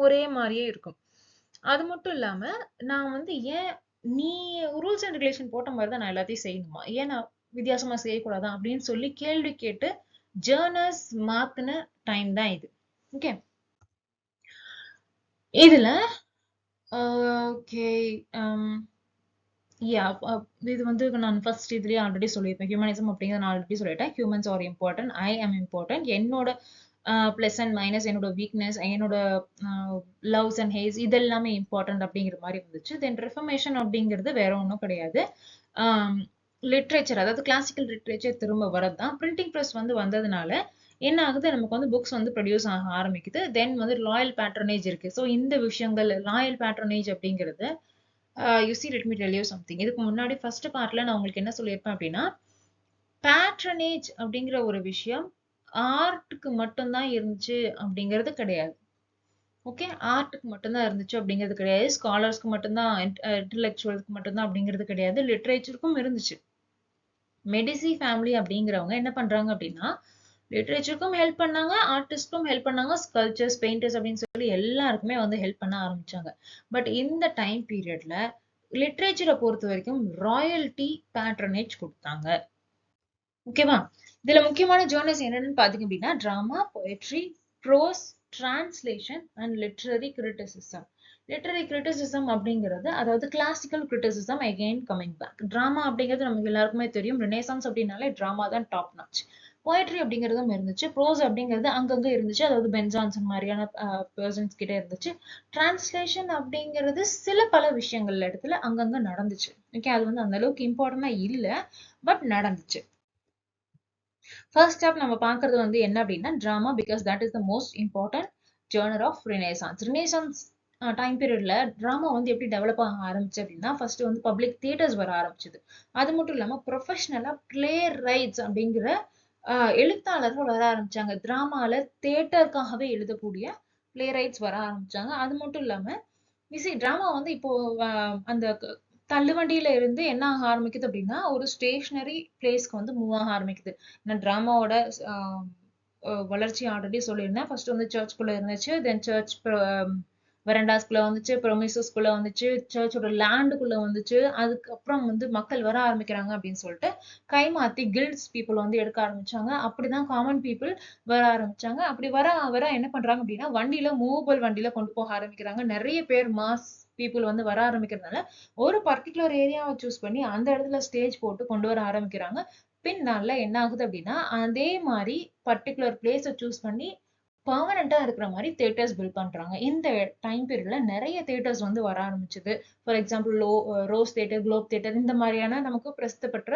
ஒரே மாதிரியே இருக்கும். அது மட்டும் இல்லாம நான் வந்து ஏன் நீ ரூல்ஸ் அண்ட் ரெகுலேஷன் போட்ட மாதிரி தான் நான் எல்லாத்தையும் செய்யணுமா? ஏன் நான் வித்தியாசமா செய்யக்கூடாதா? அப்படின்னு சொல்லி கேள்வி கேட்டு ஜேர்னல்ஸ் மாத்தின டைம் தான் இது. ஓகே, இதுல ஓகே யா இது வந்து நான் ஃபர்ஸ்ட் இதுலயே ஆல்ரெடி சொல்லியிருப்பேன். ஹியூமனிசம் அப்படிங்கிறத நான் ஆல்ரெடி சொல்லிட்டேன். ஹியூமன்ஸ் ஆர் இம்பார்ட்டன்ட், ஐ ஆம் இம்பார்ட்டன்ட். என்னோட பிளஸ் அண்ட் மைனஸ், என்னோட வீக்னஸ், என்னோட லவ்ஸ் அண்ட் ஹேட்ஸ் இது எல்லாமே இம்பார்ட்டன்ட் அப்படிங்கிற மாதிரி இருந்துச்சு. தென் ரிஃபர்மேஷன் அப்படிங்கிறது வேற ஒன்றும் கிடையாது. லிட்ரேச்சர் அதாவது கிளாசிக்கல் லிட்ரேச்சர் திரும்ப வரது தான். பிரிண்டிங் ப்ரெஸ் வந்து வந்ததுனால என்ன ஆகுது, நமக்கு வந்து புக்ஸ் வந்து ப்ரொடியூஸ் ஆக ஆரம்பிக்குது. தென் வந்து லாயல் பேட்ரனேஜ் இருக்கு. ஸோ இந்த விஷயங்கள் லாயல் பேட்ரனேஜ் அப்படிங்கிறது you see let me tell you something. இதுக்கு முன்னாடி ஃபர்ஸ்ட் பார்ட்ல நான் உங்களுக்கு என்ன சொல்லியிருப்பேன் அப்படின்னா, பேட்ரனேஜ் அப்படிங்கிற ஒரு விஷயம் ஆர்ட்டுக்கு மட்டும்தான் இருந்துச்சு அப்படிங்கிறது கிடையாது. ஓகே, ஆர்ட்டுக்கு மட்டும்தான் இருந்துச்சு அப்படிங்கிறது கிடையாது. ஸ்காலர்ஸ்க்கு மட்டும்தான், இன்டெலெக்சுவல்ஸ்க்கு மட்டும்தான் அப்படிங்கிறது கிடையாது. லிட்ரேச்சருக்கும் இருந்துச்சு. மெடிசி ஃபேமிலி அப்படிங்கிறவங்க என்ன பண்றாங்க அப்படின்னா, லிட்ரேச்சருக்கும் ஹெல்ப் பண்ணாங்க, ஆர்டிஸ்ட்க்கும் ஹெல்ப் பண்ணாங்க, ஸ்கல்ச்சர்ஸ், பெயிண்டர்ஸ் அப்படின்னு சொல்லி எல்லாருக்குமே வந்து ஹெல்ப் பண்ண ஆரம்பிச்சாங்க. பட் இந்த டைம் பீரியட்ல லிட்ரேச்சரை பொறுத்த வரைக்கும் ராயல்டி பேட்ரனேஜ் கொடுத்தாங்க. ஓகேவா? இதுல முக்கியமான ஜேர்னல்ஸ் என்னன்னு பாத்தீங்க அப்படின்னா, drama, poetry, prose, translation and literary criticism. Literary criticism அப்படிங்கிறது அதாவது classical criticism again coming back. Drama அப்படிங்கிறது நமக்கு எல்லாருக்குமே தெரியும். ரெனேசான்ஸ் அப்படின்னாலே டிராமா தான் டாப் நாச். போயட்ரி அப்படிங்கிறதும் இருந்துச்சு. ப்ரோஸ் அப்படிங்கிறது அங்கங்க இருந்துச்சு. அதாவது பென் ஜான்சன் மாதிரியான பர்சன்ஸ் கிட்ட இருந்துச்சு. டிரான்ஸ்லேஷன் அப்படிங்கிறது சில பல விஷயங்கள் இடத்துல அங்கங்க நடந்துச்சு. ஓகே, அது வந்து அந்த அளவுக்கு இம்பார்ட்டன்டா இல்ல, பட் நடந்துச்சு. ஃபர்ஸ்ட் ஸ்டெப் நம்ம பார்க்கறது வந்து என்ன அப்படின்னா drama, because that is the most important genre of renaissance. Renaissance time பீரியட்ல டிராமா வந்து எப்படி டெவலப் ஆக ஆரம்பிச்சு அப்படின்னா, ஃபர்ஸ்ட் வந்து பப்ளிக் தியேட்டர்ஸ் வர ஆரம்பிச்சது. அது மட்டும் இல்லாம ப்ரொஃபஷனலா பிளே ரைட்ஸ் அப்படிங்கிற எழுத்தாளர்கள் வர ஆரம்பிச்சாங்க. டிராமால தியேட்டருக்காகவே எழுதக்கூடிய பிளே ரைட்ஸ் வர ஆரம்பிச்சாங்க. அது மட்டும் இல்லாம டிராமா வந்து இப்போ அந்த தள்ளுவண்டியில இருந்து என்ன ஆக ஆரம்பிக்குது அப்படின்னா, ஒரு ஸ்டேஷனரி பிளேஸ்க்கு வந்து மூவ் ஆக ஆரம்பிக்குது. நான் டிராமாவோட வளர்ச்சி ஆல்ரெடி சொல்லியிருந்தேன். ஃபர்ஸ்ட் வந்து சர்ச்குள்ள இருந்துச்சு. தென் சர்ச் வெரண்டாஸ்குள்ள வந்துச்சு, ப்ரொமிசஸ்குள்ள வந்துச்சு, சர்ச்சோட லேண்டுக்குள்ள வந்துச்சு. அதுக்கப்புறம் வந்து மக்கள் வர ஆரம்பிக்கிறாங்க அப்படின்னு சொல்லிட்டு கைமாத்தி கில்ட்ஸ் பீப்புள் வந்து எடுக்க ஆரம்பிச்சாங்க. அப்படிதான் காமன் பீப்புள் வர ஆரம்பிச்சாங்க. அப்படி வர வர என்ன பண்றாங்க அப்படின்னா, வண்டியில மூவபிள் வண்டியில கொண்டு போக ஆரம்பிக்கிறாங்க. நிறைய பேர் மாஸ் பீப்புள் வந்து வர ஆரம்பிக்கிறதுனால ஒரு பர்டிகுலர் ஏரியாவை சூஸ் பண்ணி அந்த இடத்துல ஸ்டேஜ் போட்டு கொண்டு வர ஆரம்பிக்கிறாங்க. பின்னால என்ன ஆகுது அப்படின்னா, அதே மாதிரி பர்டிகுலர் பிளேஸை சூஸ் பண்ணி பெர்மனண்டா இருக்கிற மாதிரி தியேட்டர்ஸ் பில்ட் பண்றாங்க. இந்த டைம் பீரியட்ல நிறைய தியேட்டர்ஸ் வந்து வர ஆரம்பிச்சது. For example rose theatre, Globe theatre இந்த மாதிரியான நமக்கு பிரசித்தி பெற்ற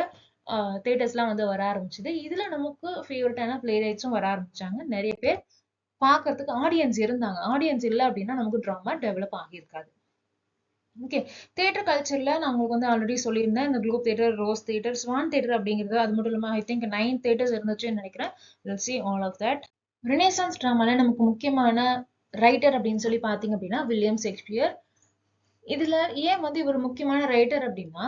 தியேட்டர்ஸ் எல்லாம் வந்து வர ஆரம்பிச்சது. இதுல நமக்கு ஃபேவரட்டான பிளே ரைட்ஸும் வர ஆரம்பிச்சாங்க. நிறைய பேர் பாக்குறதுக்கு ஆடியன்ஸ் இருந்தாங்க. ஆடியன்ஸ் இல்லை அப்படின்னா நமக்கு டிராமா டெவலப் ஆகியிருக்காது. ஓகே, தியேட்டர் கல்ச்சர்ல நான் உங்களுக்கு வந்து ஆல்ரெடி சொல்லியிருந்தேன். இந்த Globe theatre, rose theatre, Swan theatre அப்படிங்கிறது. அது மட்டும் இல்லாம ஐ திங்க் 9 தியேட்டர்ஸ் இருந்துச்சுன்னு நினைக்கிறேன். We'll see all of that. ரினேசான்ஸ் டிராமால நமக்கு முக்கியமான ரைட்டர் அப்படின்னு சொல்லி பாத்தீங்க அப்படின்னா வில்லியம் ஷேக்ஸ்பியர். இதுல ஏன் வந்து இவர் முக்கியமான ரைட்டர் அப்படின்னா,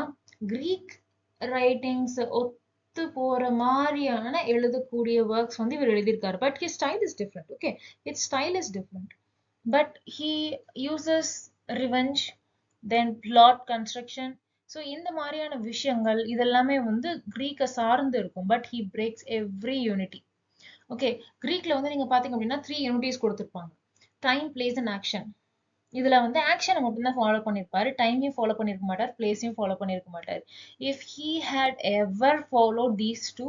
கிரீக் ரைட்டிங்ஸ் ஒத்து போற மாதிரியான எழுதக்கூடிய ஒர்க்ஸ் வந்து இவர் எழுதியிருக்காரு. But his style is different. Okay, it's style is different. But he uses revenge, then plot construction. So இந்த மாதிரியான விஷயங்கள் இதெல்லாமே வந்து கிரீக்கை சார்ந்து இருக்கும். But he breaks every unity. Okay, கிரீக்ல வந்து நீங்க பாத்தீங்க அப்படின்னா 3 யூனிட்டிஸ் கொடுத்துருப்பாங்க. Time, place and action. இதுல வந்து ஆக்ஷனை மட்டும்தான் ஃபாலோ பண்ணிருப்பாரு. டைமையும் ஃபாலோ பண்ணிருக்க மாட்டார், பிளேஸையும் ஃபாலோ பண்ணிருக்க மாட்டார். If he had ever follow these two,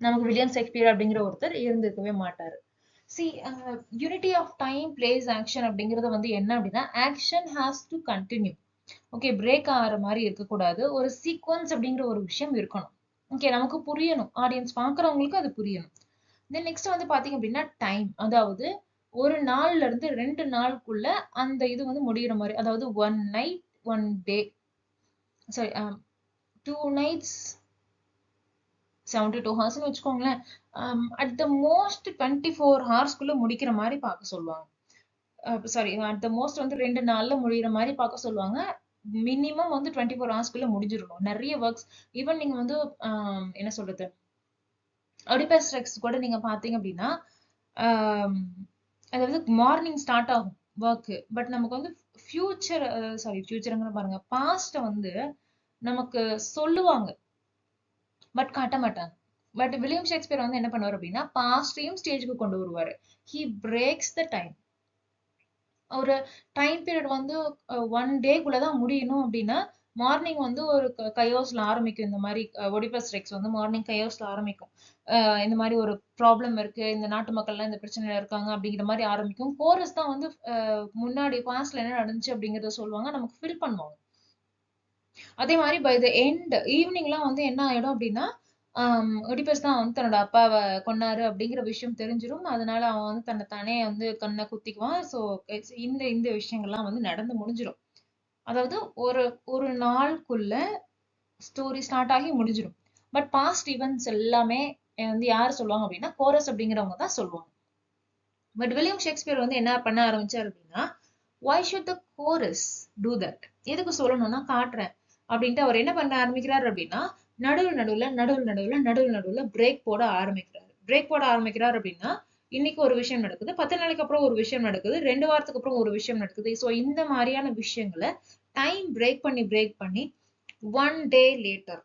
நமக்கு வில்லியம் ஷேக்ஸ்பியர் அப்படிங்கிற ஒருத்தர் இருந்திருக்கவே மாட்டாரு. See unity of time, place, action அப்படிங்கிறது வந்து என்ன அப்படின்னா, action has to continue. Okay, break ஆகிற மாதிரி இருக்கக்கூடாது. ஒரு சீக்வன்ஸ் அப்படிங்கிற ஒரு விஷயம் இருக்கணும். ஓகே, நமக்கு புரியணும், ஆடியன்ஸ் பாக்குறவங்களுக்கு அது புரியணும். தென் நெக்ஸ்ட் வந்து பாத்தீங்க அப்படின்னா டைம், அதாவது ஒரு நாள்ல இருந்து 2 நாளுக்குள்ள அந்த இது வந்து முடிகிற மாதிரி, அதாவது 1 night 1 day, சாரி 2 nights 72 ஹார்ஸ்னு வச்சுக்கோங்களேன். அட் த மோஸ்ட் 24 ஹார்ஸ்க்குள்ள முடிக்கிற மாதிரி பார்க்க சொல்லுவாங்க. சாரி, அட் த மோஸ்ட் வந்து 2 நாள்ல முடியிற மாதிரி பார்க்க சொல்லுவாங்க. மினிமம் வந்து 24 ஹார்ஸ்க்குள்ள முடிஞ்சிடணும். நிறைய ஒர்க்ஸ் ஈவன் நீங்க வந்து என்ன சொல்றது, ஒடிபஸ் ரெக்ஸ் கூட நீங்க பாத்தீங்க அப்படின்னா, ஆம், அதாவது மார்னிங் ஸ்டார்ட் ஆகும் ஒர்க். பட் நமக்கு வந்து ஃபியூச்சர், சாரி ஃபியூச்சருங்கிற பாருங்க, பாஸ்ட வந்து நமக்கு சொல்லுவாங்க, பட் காட்ட மாட்டாங்க. பட் வில்லியம் ஷேக்ஸ்பியர் வந்து என்ன பண்ணுவார் அப்படின்னா, பாஸ்டையும் ஸ்டேஜுக்கு கொண்டு வருவாரு. He breaks the time. ஒரு டைம் பீரியட் வந்து 1 டேக்குள்ளதான் முடியணும் அப்படின்னா, மார்னிங் வந்து ஒரு கயோஸ்ல ஆரம்பிக்கும். இந்த மாதிரி ஒடிபஸ் ரெக்ஸ் வந்து மார்னிங் கயோஸ்ல ஆரம்பிக்கும். இந்த மாதிரி ஒரு ப்ராப்ளம் இருக்கு, இந்த நாட்டு மக்கள்லாம் இந்த பிரச்சனையில இருக்காங்க அப்படிங்கிற மாதிரி ஆரம்பிக்கும். கோரஸ் தான் வந்து முன்னாடி பாஸ்ட்ல என்ன நடந்துச்சு அப்படிங்கறத சொல்லுவாங்க, நமக்கு ஃபில் பண்ணுவாங்க. அதே மாதிரி பை த எண்ட் ஈவினிங்லாம் வந்து என்ன ஆயிடும் அப்படின்னா, ஒடிபஸ் தான் வந்து தன்னோட அப்பாவை கொன்னாரு அப்படிங்கிற விஷயம் தெரிஞ்சிரும். அதனால அவன் வந்து தன்னை தானே வந்து கண்ணை குத்திக்குவான். ஸோ இந்த இந்த விஷயங்கள்லாம் வந்து நடந்து முடிஞ்சிடும். அதாவது ஒரு ஒரு நாளுக்குள்ள ஸ்டோரி ஸ்டார்ட் ஆகி முடிஞ்சிடும். பட் பாஸ்ட் ஈவெண்ட்ஸ் எல்லாமே வந்து யார் சொல்லுவாங்க அப்படின்னா, கோரஸ் அப்படிங்கிறவங்க தான் சொல்லுவாங்க. பட் வில்லியம் ஷேக்ஸ்பியர் வந்து என்ன பண்ண ஆரம்பிச்சார் அப்படின்னா, why should the chorus do that? எதுக்கு சொல்லணும்னா காட்டுறேன் அப்படின்ட்டு அவர் என்ன பண்ண ஆரம்பிக்கிறாரு அப்படின்னா, நடுவுல பிரேக் போட ஆரம்பிக்கிறாரு. பிரேக் போட ஆரம்பிக்கிறாரு அப்படின்னா, இன்னைக்கு ஒரு விஷயம் நடக்குது, 10 நாளைக்கு அப்புறம் ஒரு விஷயம் நடக்குது, 2 வாரத்துக்கு அப்புறம் ஒரு விஷயம் நடக்குது. ஸோ இந்த மாதிரியான விஷயங்களை டைம் பிரேக் பண்ணி 1 டே லேட்டர்,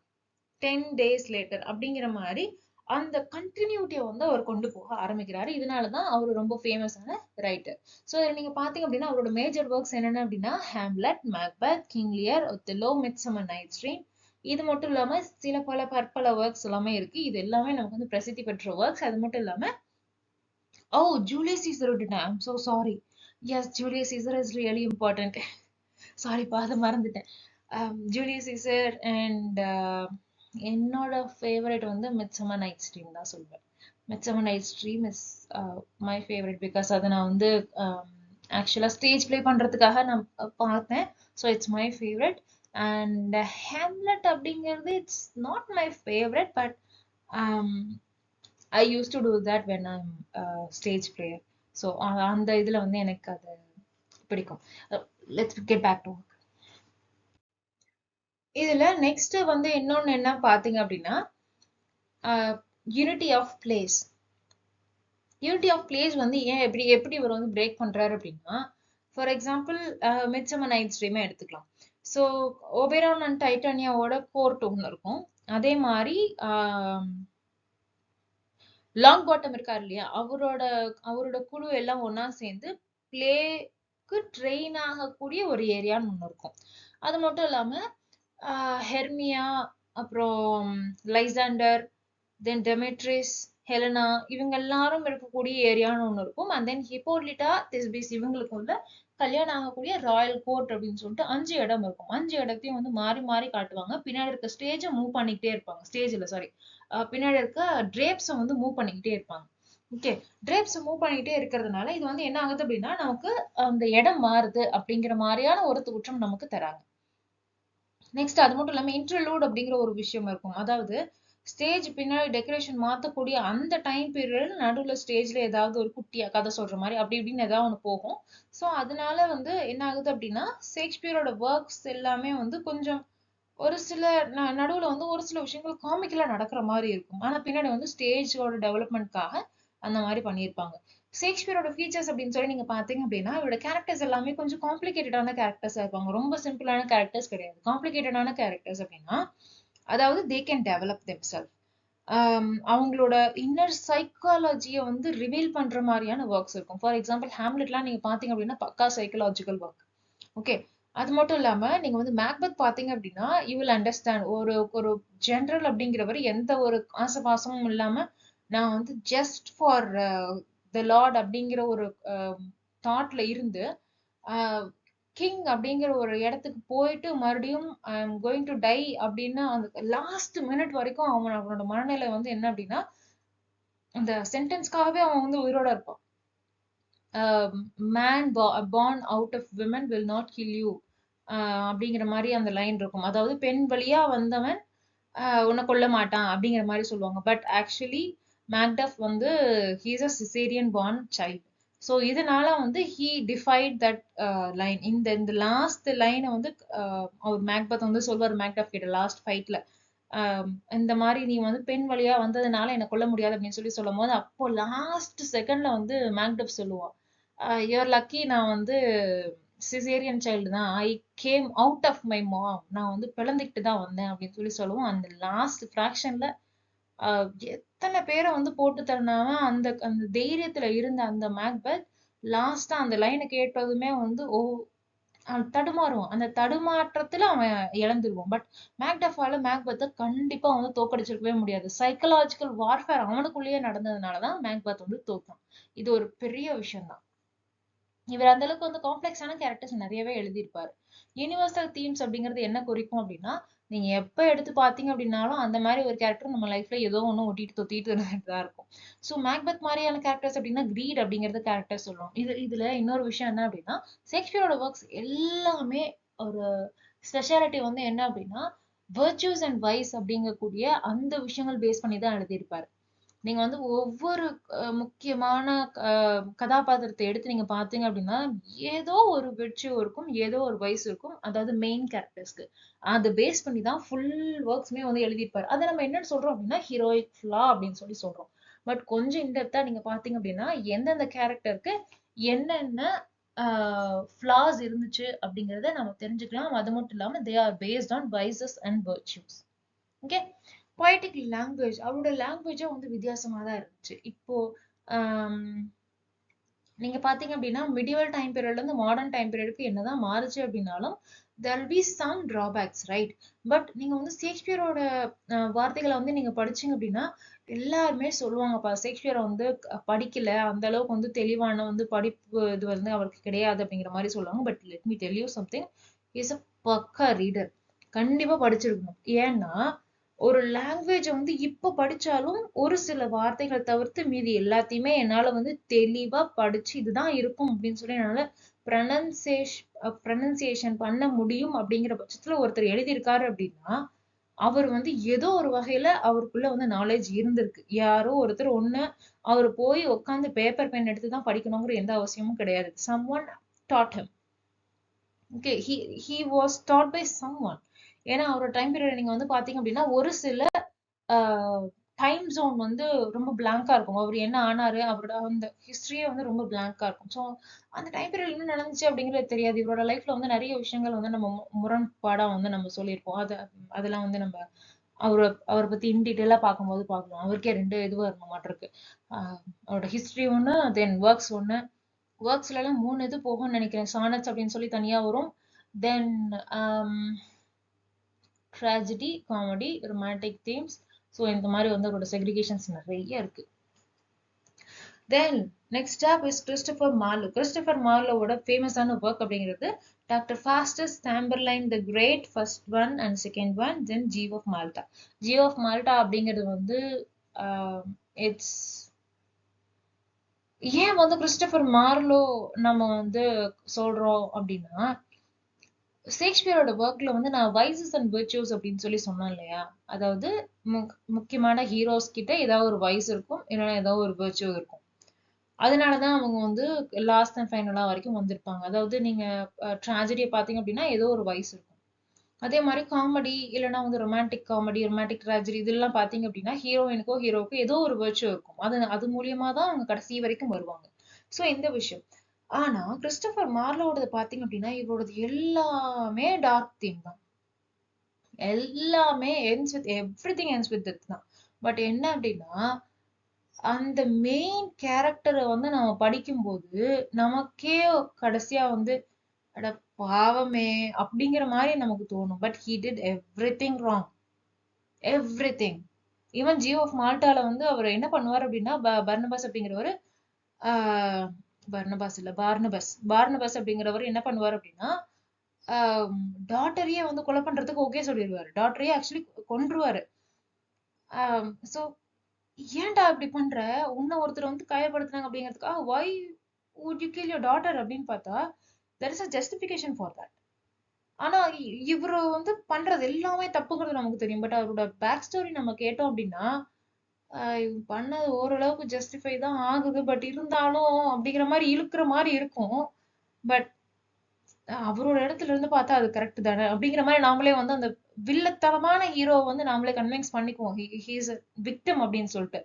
10 டேஸ் லேட்டர் அப்படிங்கிற மாதிரி அந்த கண்டினியூட்டியை வந்து அவர் கொண்டு போக ஆரம்பிக்கிறாரு. இதனாலதான் அவர் ரொம்ப ஃபேமஸான ரைட்டர். ஸோ நீங்க பாத்தீங்க அப்படின்னா, அவரோட மேஜர் ஒர்க்ஸ் என்னென்ன அப்படின்னா, Hamlet, Macbeth, King Lear, Othello, Midsummer nights Dream. இது மட்டும் இல்லாம சில பற்பல ஒர்க்ஸ் எல்லாமே இருக்கு. இது எல்லாமே நமக்கு வந்து பிரசித்தி பெற்ற ஒர்க்ஸ். அது மட்டும் இல்லாம ஜூலியஸ் சீசர் விட்டுட்டேன். I'm so sorry. Yes, Julius Caesar is really important. சாரிப்பா, அதை மறந்துட்டேன். ஜூலியஸ் சீசர் அண்ட் என்னோட ஃபேவரட் வந்து மிட்சம்மர் நைட்ஸ் ட்ரீம் தான் சொல்வேன். Midsummer nights dream is my favourite because அதை நான் வந்து ஆக்சுவலா ஸ்டேஜ் பிளே பண்றதுக்காக நான் பார்த்தேன். So it's my favourite. And Hamlet அப்படிங்கிறது it's not my favourite, but I use to do that when I'm stage player. So அந்த இதுல வந்து எனக்கு அது பிடிக்கும். Let's get back to work. இதுல நெக்ஸ்ட் வந்து இன்னொன்னு என்ன பாத்தீங்க அப்படின்னா, unity of place. Unity of place வந்து ஏன் எப்படி எப்படி இவர் வந்து பிரேக் பண்றாரு அப்படின்னா, ஃபார் எக்ஸாம்பிள் மிட்சம்மர் நைட்ஸ் ட்ரீமே எடுத்துக்கலாம். ஸோ ஓபெரான் அண்ட் டைட்டானியாவோட கோர்ட் ஒன்று இருக்கும். அதே மாதிரி லாங் பாட்டம் இருக்காரு இல்லையா, அவரோட குழு எல்லாம் ஒன்னா சேர்ந்து பிளேக்கு ட்ரெயின் ஆகக்கூடிய ஒரு ஏரியான்னு ஒன்று இருக்கும். அது மட்டும் இல்லாம ஹெர்மியா, அப்புறம் லைசாண்டர், தென் டெமெட்ரிஸ், ஹெலனா, இவங்க எல்லாரும் இருக்கக்கூடிய ஏரியான்னு ஒண்ணு இருக்கும். அண்ட் தென் ஹிப்போலிட்டா, திஸ்பிஸ், இவங்களுக்கு வந்து கல்யாணம் ஆகக்கூடிய ராயல் கோர்ட் அப்படின்னு சொல்லிட்டு 5 இடம் இருக்கும். 5 இடத்தையும் வந்து மாறி மாறி காட்டுவாங்க. பின்னாடி இருக்க ஸ்டேஜை மூவ் பண்ணிக்கிட்டே இருப்பாங்க. ஸ்டேஜ் இல்ல, சாரி, பின்னாடி இருக்க ட்ரேப்ஸை வந்து மூவ் பண்ணிக்கிட்டே இருப்பாங்க. ஓகே, ட்ரேப்ஸ் மூவ் பண்ணிக்கிட்டே இருக்கிறதுனால இது வந்து என்ன ஆகுது அப்படின்னா, நமக்கு அந்த இடம் மாறுது அப்படிங்கிற மாதிரியான ஒரு தோற்றம் நமக்கு தராங்க. நெக்ஸ்ட் அது மட்டும் இல்லாம இன்டர்லூட் அப்படிங்கிற ஒரு விஷயம் இருக்கும். அதாவது ஸ்டேஜ் பின்னாடி டெக்கரேஷன் மாத்தக்கூடிய அந்த டைம் பீரியட் நடுவுல ஸ்டேஜ்ல ஏதாவது ஒரு குட்டியா கதை சொல்ற மாதிரி அப்படி இப்படின்னு ஏதாவது ஒண்ணு போகும். ஸோ அதனால வந்து என்ன ஆகுது அப்படின்னா, ஷேக்ஸ்பியரோட ஒர்க்ஸ் எல்லாமே வந்து கொஞ்சம் ஒரு சில நடுவுல வந்து ஒரு சில விஷயங்கள் காமிக்கலா நடக்கிற மாதிரி இருக்கும். ஆனா பின்னாடி வந்து ஸ்டேஜோட டெவலப்மெண்ட்காக அந்த மாதிரி பண்ணியிருப்பாங்க. ஷேக்ஸ்பியரோட ஃபீச்சர்ஸ் அப்படின்னு சொல்லி நீங்க பாத்தீங்க அப்படின்னா, இவரோட கேரக்டர்ஸ் எல்லாமே கொஞ்சம் காம்ப்ளிகேட்டடான கேரக்டர்ஸா இருப்பாங்க. ரொம்ப சிம்பிளான கேரக்டர்ஸ் கிடையாது. காம்ப்ளிகேட்டடான கேரக்டர்ஸ் அப்படின்னா, அதாவது தே கேன் டெவலப் தெம்செல்ஃப். அவங்களோட இன்னர் சைக்காலஜியை வந்து ரிவீல் பண்ற மாதிரியான ஒர்க்ஸ் இருக்கும். ஃபார் எக்ஸாம்பிள் ஹேம்லெட்லாம் நீங்க பாத்தீங்க அப்படின்னா பக்கா சைக்கலாஜிக்கல் ஒர்க். ஓகே, அது மட்டும் இல்லாம நீங்க வந்து மேக்பெத் பாத்தீங்க அப்படின்னா, யூ வில் அண்டர்ஸ்டாண்ட். ஒரு ஒரு ஜெனரல் அப்படிங்கிறவர் எந்த ஒரு ஆசபாசமும் இல்லாம, நான் வந்து ஜஸ்ட் ஃபார் த லார்ட் அப்படிங்கிற ஒரு தாட்ல இருந்து கிங் அப்படிங்கிற ஒரு இடத்துக்கு போயிட்டு மறுபடியும் I am going to tie அப்படின்னு அந்த லாஸ்ட் மினிட் வரைக்கும் அவனோட மனநிலை வந்து என்ன அப்படின்னா, அந்த சென்டென்ஸ்க்காகவே அவன் வந்து உயிரோட இருப்பான். Man born out of women will not kill you அப்படிங்கிற மாதிரி அந்த லைன் இருக்கும். அதாவது பெண் வழியா வந்தவன் உன்னை கொல்ல மாட்டான் அப்படிங்கிற மாதிரி சொல்லுவாங்க. பட் ஆக்சுவலி மேக்டஃப் வந்து he's a caesarean born child. So இதனால வந்து ஹீ டிஃபைட் தட் லைன். இந்த இந்த லாஸ்ட் லைனை வந்து அவர் மேக்பத் வந்து சொல்வார் மேக்டஃப் கிட்ட லாஸ்ட் ஃபைட்ல, இந்த மாதிரி நீ வந்து பெண் வழியா வந்ததுனால என்ன கொல்ல முடியாது அப்படின்னு சொல்லி சொல்லும் போது, அப்போ லாஸ்ட் செகண்ட்ல வந்து மேக்டஃப் சொல்லுவான், யூஆர் லக்கி, நான் வந்து சிசேரியன் சைல்டு தான், I came out of my mom, நான் வந்து பிளந்துக்கிட்டு தான் வந்தேன் அப்படின்னு சொல்லி சொல்லுவோம். அந்த லாஸ்ட் ஃபிராக்ஷன்ல எத்தனை பேரை வந்து போட்டு தரனாம அந்த அந்த தைரியத்துல இருந்த அந்த மேக்பெத் லாஸ்டா அந்த லைனை கேட்டதுமே வந்து தடுமாறுவான். அந்த தடுமாற்றத்துல அவன் இழந்துருவான். பட் மேக்டஃபால மேக்பெத்தை கண்டிப்பா வந்து தோக்கடிச்சிருக்கவே முடியாது. சைக்கலாஜிக்கல் வார்ஃபேர் அவனுக்குள்ளேயே நடந்ததுனாலதான் மேக்பெத் வந்து தோத்தான். இது ஒரு பெரிய விஷயம் தான். இவர் அந்த அளவுக்கு வந்து காம்ப்ளெக்ஸான கேரக்டர்ஸ் நிறையவே எழுதியிருப்பாரு. யூனிவர்சல் தீம்ஸ் அப்படிங்கிறது என்ன குறிக்கும் அப்படின்னா, நீங்க எப்ப எடுத்து பாத்தீங்க அப்படின்னாலும் அந்த மாதிரி ஒரு கேரக்டர் நம்ம லைஃப்ல ஏதோ ஒண்ணு ஒட்டிட்டு தொத்திட்டு தான் இருக்கும். ஸோ மேக்பெத் மாதிரியான கேரக்டர்ஸ் அப்படின்னா கிரீட் அப்படிங்கிறது கேரக்டர் சொல்லுவோம். இதுல இன்னொரு விஷயம் என்ன அப்படின்னா, ஷேக்ஸ்பியரோட ஒர்க்ஸ் எல்லாமே ஒரு ஸ்பெஷாலிட்டி வந்து என்ன அப்படின்னா, வெர்ச்சுஸ் அண்ட் வைஸ் அப்படிங்கக்கூடிய அந்த விஷயங்கள் பேஸ் பண்ணி தான் எழுதியிருப்பாரு. நீங்க வந்து ஒவ்வொரு முக்கியமான கதாபாத்திரத்தை எடுத்து நீங்க பாத்தீங்க அப்படின்னா, ஏதோ ஒரு விர்ச்சு இருக்கும், ஏதோ ஒரு வைஸ் இருக்கும். அதாவது மெயின் கேரக்டர்ஸ்க்கு அதை பேஸ் பண்ணி தான் ஃபுல் ஒர்க்ஸ்மே வந்து எழுதியிருப்பாரு. அதை நம்ம என்னன்னு சொல்றோம் அப்படின்னா ஹீரோயிக் ஃபிளா அப்படின்னு சொல்லி சொல்றோம். பட் கொஞ்சம் இன்டெப்தா நீங்க பாத்தீங்க அப்படின்னா எந்தெந்த கேரக்டருக்கு என்னென்ன ஃபிளாஸ் இருந்துச்சு அப்படிங்கறத நம்ம தெரிஞ்சுக்கலாம். அது மட்டும் இல்லாம they are based on vices and virtues. Okay. Poetic language, அவரோட லாங்குவேஜும் வந்து வித்தியாசமா தான் இருந்துச்சு. இப்போ நீங்க பாத்தீங்க அப்படின்னா மிடிவல் டைம் பீரியட்ல இருந்து மாடர்ன் டைம் பீரியடுக்கு என்னதான் மாறுச்சு அப்படின்னாலும் there will be some drawbacks, right? But நீங்க வந்து ஷேக்ஸ்பியரோட வார்த்தைகளை வந்து நீங்க படிச்சீங்க அப்படின்னா எல்லாருமே சொல்லுவாங்கப்பா, ஷேக்ஸ்பியரை வந்து படிக்கல, அந்த அளவுக்கு வந்து தெளிவான வந்து படிப்பு இது வந்து அவருக்கு கிடையாது அப்படிங்கிற மாதிரி சொல்லுவாங்க. But let me tell you something, is a பக்கா ரீடர். கண்டிப்பா படிச்சிருக்கணும். ஏன்னா ஒரு லாங்குவேஜ் வந்து இப்ப படிச்சாலும் ஒரு சில வார்த்தைகள் தவிர்த்து மீதி எல்லாத்தையுமே என்னால வந்து தெளிவா படிச்சு இதுதான் இருக்கும் அப்படின்னு சொல்லி என்னால ப்ரனன்சியேஷன் பண்ண முடியும். அப்படிங்கிற பட்சத்துல ஒருத்தர் எழுதியிருக்காரு அப்படின்னா அவர் வந்து ஏதோ ஒரு வகையில அவருக்குள்ள வந்து நாலேஜ் இருந்திருக்கு. யாரோ ஒருத்தர் ஒண்ணு அவர் போய் உட்காந்து பேப்பர் பென் எடுத்துதான் படிக்கணுங்கிற எந்த அவசியமும் கிடையாது. someone taught him. Okay, he was taught by someone. ஏன்னா அவரோட டைம் பீரியட் நீங்க வந்து பாத்தீங்க அப்படின்னா ஒரு சில டைம் ஜோன் வந்து ரொம்ப பிளாங்கா இருக்கும். அவர் என்ன ஆனாரு, அவரோட அந்த ஹிஸ்டரியே வந்து ரொம்ப பிளாங்கா இருக்கும். ஸோ அந்த டைம் பீரியட் என்ன நடந்துச்சு அப்படிங்கிறது தெரியாது. இவரோட லைஃப்ல வந்து நிறைய விஷயங்கள் வந்து நம்ம முரண்பாடா வந்து நம்ம சொல்லியிருப்போம். அதெல்லாம் வந்து நம்ம அவரை பத்தி இன் டீட்டெயிலா பார்க்கும்போது பார்க்கலாம். அவருக்கே 2 இது வரணும் மாட்டிருக்கு. அவரோட ஹிஸ்டரி ஒண்ணு, தென் ஒர்க்ஸ் ஒண்ணு. ஒர்க்ஸ்ல எல்லாம் 3 இது போகும்னு நினைக்கிறேன். சானட்ஸ் அப்படின்னு சொல்லி தனியா வரும். Then tragedy, comedy, romantic themes. So இந்த மாதிரி வந்து அவரோட செக்ரிகேஷன்ஸ் நிறைய இருக்கு. Then next up is Christopher Marlowe. Christopher மார்லோவோட ஃபேமஸான ஒர்க் அப்படிங்கிறது doctor Faustus Tamburlaine the great, first one and second one, then Jew of Malta. Jew of Malta அப்படிங்கிறது வந்து இட்ஸ் ஏன் வந்து கிறிஸ்டோபர் மார்லோ நம்ம வந்து சொல்றோம் அப்படின்னா, ஷேக்ஸ்பியரோட ஒர்க்ல வந்து நான் வைசஸ் அண்ட் விர்ச்சுஸ் அப்படின்னு சொல்லி சொன்னேன் இல்லையா? அதாவது முக்கியமான ஹீரோஸ் கிட்ட ஏதாவது ஒரு வைஸ் இருக்கும், இல்லைன்னா ஏதாவது ஒரு விர்ச்சு இருக்கும். அதனாலதான் அவங்க வந்து லாஸ்ட் அண்ட் ஃபைனலா வரைக்கும் வந்திருப்பாங்க. அதாவது நீங்க ட்ராஜடியை பாத்தீங்க அப்படின்னா ஏதோ ஒரு வைஸ் இருக்கும். அதே மாதிரி காமெடி இல்லைன்னா வந்து ரொமான்டிக் காமெடி, ரொமான்டிக் ட்ராஜடி இதெல்லாம் பாத்தீங்க அப்படின்னா ஹீரோயினுக்கோ ஹீரோக்கோ ஏதோ ஒரு விர்ச்சு இருக்கும். அது மூலியமா தான் அவங்க கடைசி வரைக்கும் வருவாங்க. ஸோ இந்த விஷயம். ஆனா கிறிஸ்டோபர் மார்லோடது பாத்தீங்க அப்படின்னா இவரோடது எல்லாமே டார்க் தீம் தான். எல்லாமே எவ்ரிதிங் ends with death தான். பட் என்ன அப்படின்னா அந்த மெயின் கேரக்டரை வந்து நம்ம படிக்கும்போது நமக்கே கடைசியா வந்து அட பாவமே அப்படிங்கிற மாதிரி நமக்கு தோணும். But he did everything wrong, everything. Even Jew of மால்டால வந்து அவர் என்ன பண்ணுவார் அப்படின்னா பர்னபாஸ் அப்படிங்கிறவரு பர்னபாஸ் இல்ல பார்னபஸ் அப்படிங்கிறவர் என்ன பண்ணுவார் அப்படின்னா டாட்டரையே வந்து கொலை பண்றதுக்கு ஓகே சொல்லிடுவாரு. டாட்டரையே ஆக்சுவலி கொன்றுவாரு. சோ ஏன்டா இப்படி பண்ற, உன்னை ஒருத்தர் வந்து காயப்படுத்துனாங்க அப்படிங்கிறதுக்காக why would you kill your daughter அப்படின்னு பார்த்தா there is a justification for that. ஆனா இவரு வந்து பண்றது எல்லாமே தப்புங்கிறது நமக்கு தெரியும். பட் அவரோட பேக் ஸ்டோரி நம்ம கேட்டோம் அப்படின்னா, இவங்க பண்ணது ஓரளவுக்கு ஜஸ்டிஃபை தான் ஆகுது. பட் இருந்தாலும் அப்படிங்கிற மாரி இழுக்கிற மாரி இருக்கும். பட் அவரோட இடத்துல இருந்து பார்த்தா அது கரெக்ட் தானே அப்படிங்கிற மாரி நாமளே வந்து அந்த வில்லத்தனமான ஹீரோவ வந்து நாமளே கன்வின்ஸ் பண்ணிக்குவோம். ஹி இஸ் அ விக்டிம் அப்படின்னு சொல்லிட்டு.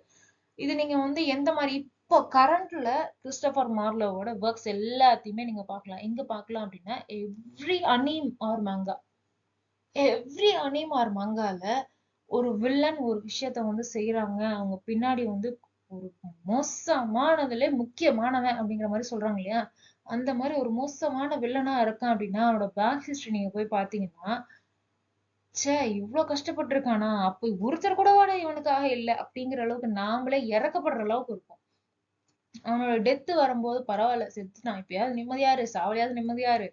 இது நீங்க வந்து எந்த மாரி இப்போ கரண்ட்ல கிறிஸ்டோபர் மார்லோவோட ஒர்க்ஸ் எல்லாத்தையுமே நீங்க பார்க்கலாம். எங்க பார்க்கலாம் அப்படின்னா, எவ்ரி அனீம் ஆர் மங்கால ஒரு வில்லன் ஒரு விஷயத்த வந்து செய்யறாங்க. அவங்க பின்னாடி வந்து ஒரு மோசமானதுலே முக்கியமானவன் அப்படிங்கிற மாரி சொல்றாங்க இல்லையா? அந்த மாரி ஒரு மோசமான வில்லனா இருக்கான் அப்படின்னா, அவனோட பேக் ஹிஸ்டரி நீங்க போய் பார்த்தீங்கன்னா, ச்சே! இவ்ளோ கஷ்டப்பட்டுருக்கானா? அப்ப ஒருத்தர் கூடவாடா இவனுக்காக இல்ல அப்படிங்கிற அளவுக்கு நாமளே இறக்கப்படுற அளவுக்கு இருக்கும். அவனோட டெத் வரும்போது பரவால்ல செத்துட்டான். இப்பயாவது நிம்மதியா இரு. சாவலியாவது நிம்மதியா இரு.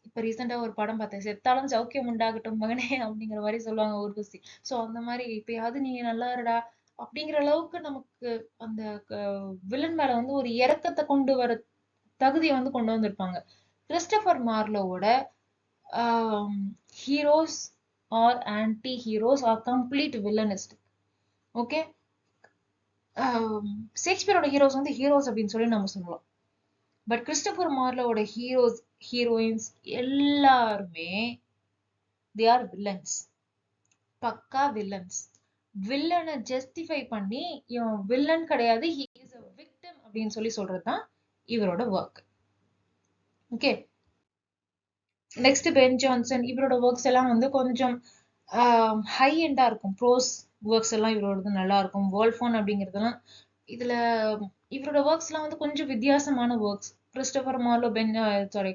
இப்ப ரீசெண்டா ஒரு படம் பார்த்தேன். "செத்தாலும் சௌக்கியம் உண்டாகட்டும் மகனே" அப்படிங்கிற மாரி சொல்லுவாங்க ஊர்வசி. சோ அந்த மாரி "இப்பயாவது நீ நல்லா இருடா" அப்படிங்கிற அளவுக்கு நமக்கு அந்த க வில்லன் மேல வந்து ஒரு இரக்கத்த கொண்டு வர தகுதிய வந்து கொண்டு வந்திருப்பாங்க. கிறிஸ்டோபர் மார்லோவோட um heroes are anti heroes are complete villainist. Okay. ஷேக்ஸ்பியரோட ஹீரோஸ் வந்து ஹீரோஸ் அப்படின்னு சொல்லி நம்ம சொல்லலாம். பட் கிறிஸ்டோபர் மார்லோவோட ஹீரோஸ், ஹீரோயின்ஸ் எல்லாருமே தே ஆர் வில்லன்ஸ். பக்கா வில்லன்ஸ். வில்லனை ஜஸ்டிஃபை பண்ணி இவன் வில்லன் கிடையாது, ஹி இஸ் a victim அப்படின்னு சொல்லி சொல்றது தான் இவரோட work. Okay. Next Ben Jonson. இவரோட ஒர்க்ஸ் எல்லாம் வந்து கொஞ்சம் ஹை எண்டா இருக்கும். ப்ரோஸ் ஒர்க்ஸ் எல்லாம் இவரோடது நல்லா இருக்கும். வேர்ல்ட் அப்படிங்கிறதெல்லாம் இதுல இவரோட ஒர்க்ஸ் எல்லாம் வந்து கொஞ்சம் வித்தியாசமான works. Christopher Marlowe sorry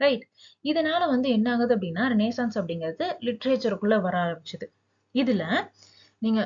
right. இதனால வந்து என்ன ஆகுது அப்படின்னா, ரெனேசான்ஸ் அப்படிங்கிறது லிட்ரேச்சருக்குள்ள வர ஆரம்பிச்சது. இதுல நீங்க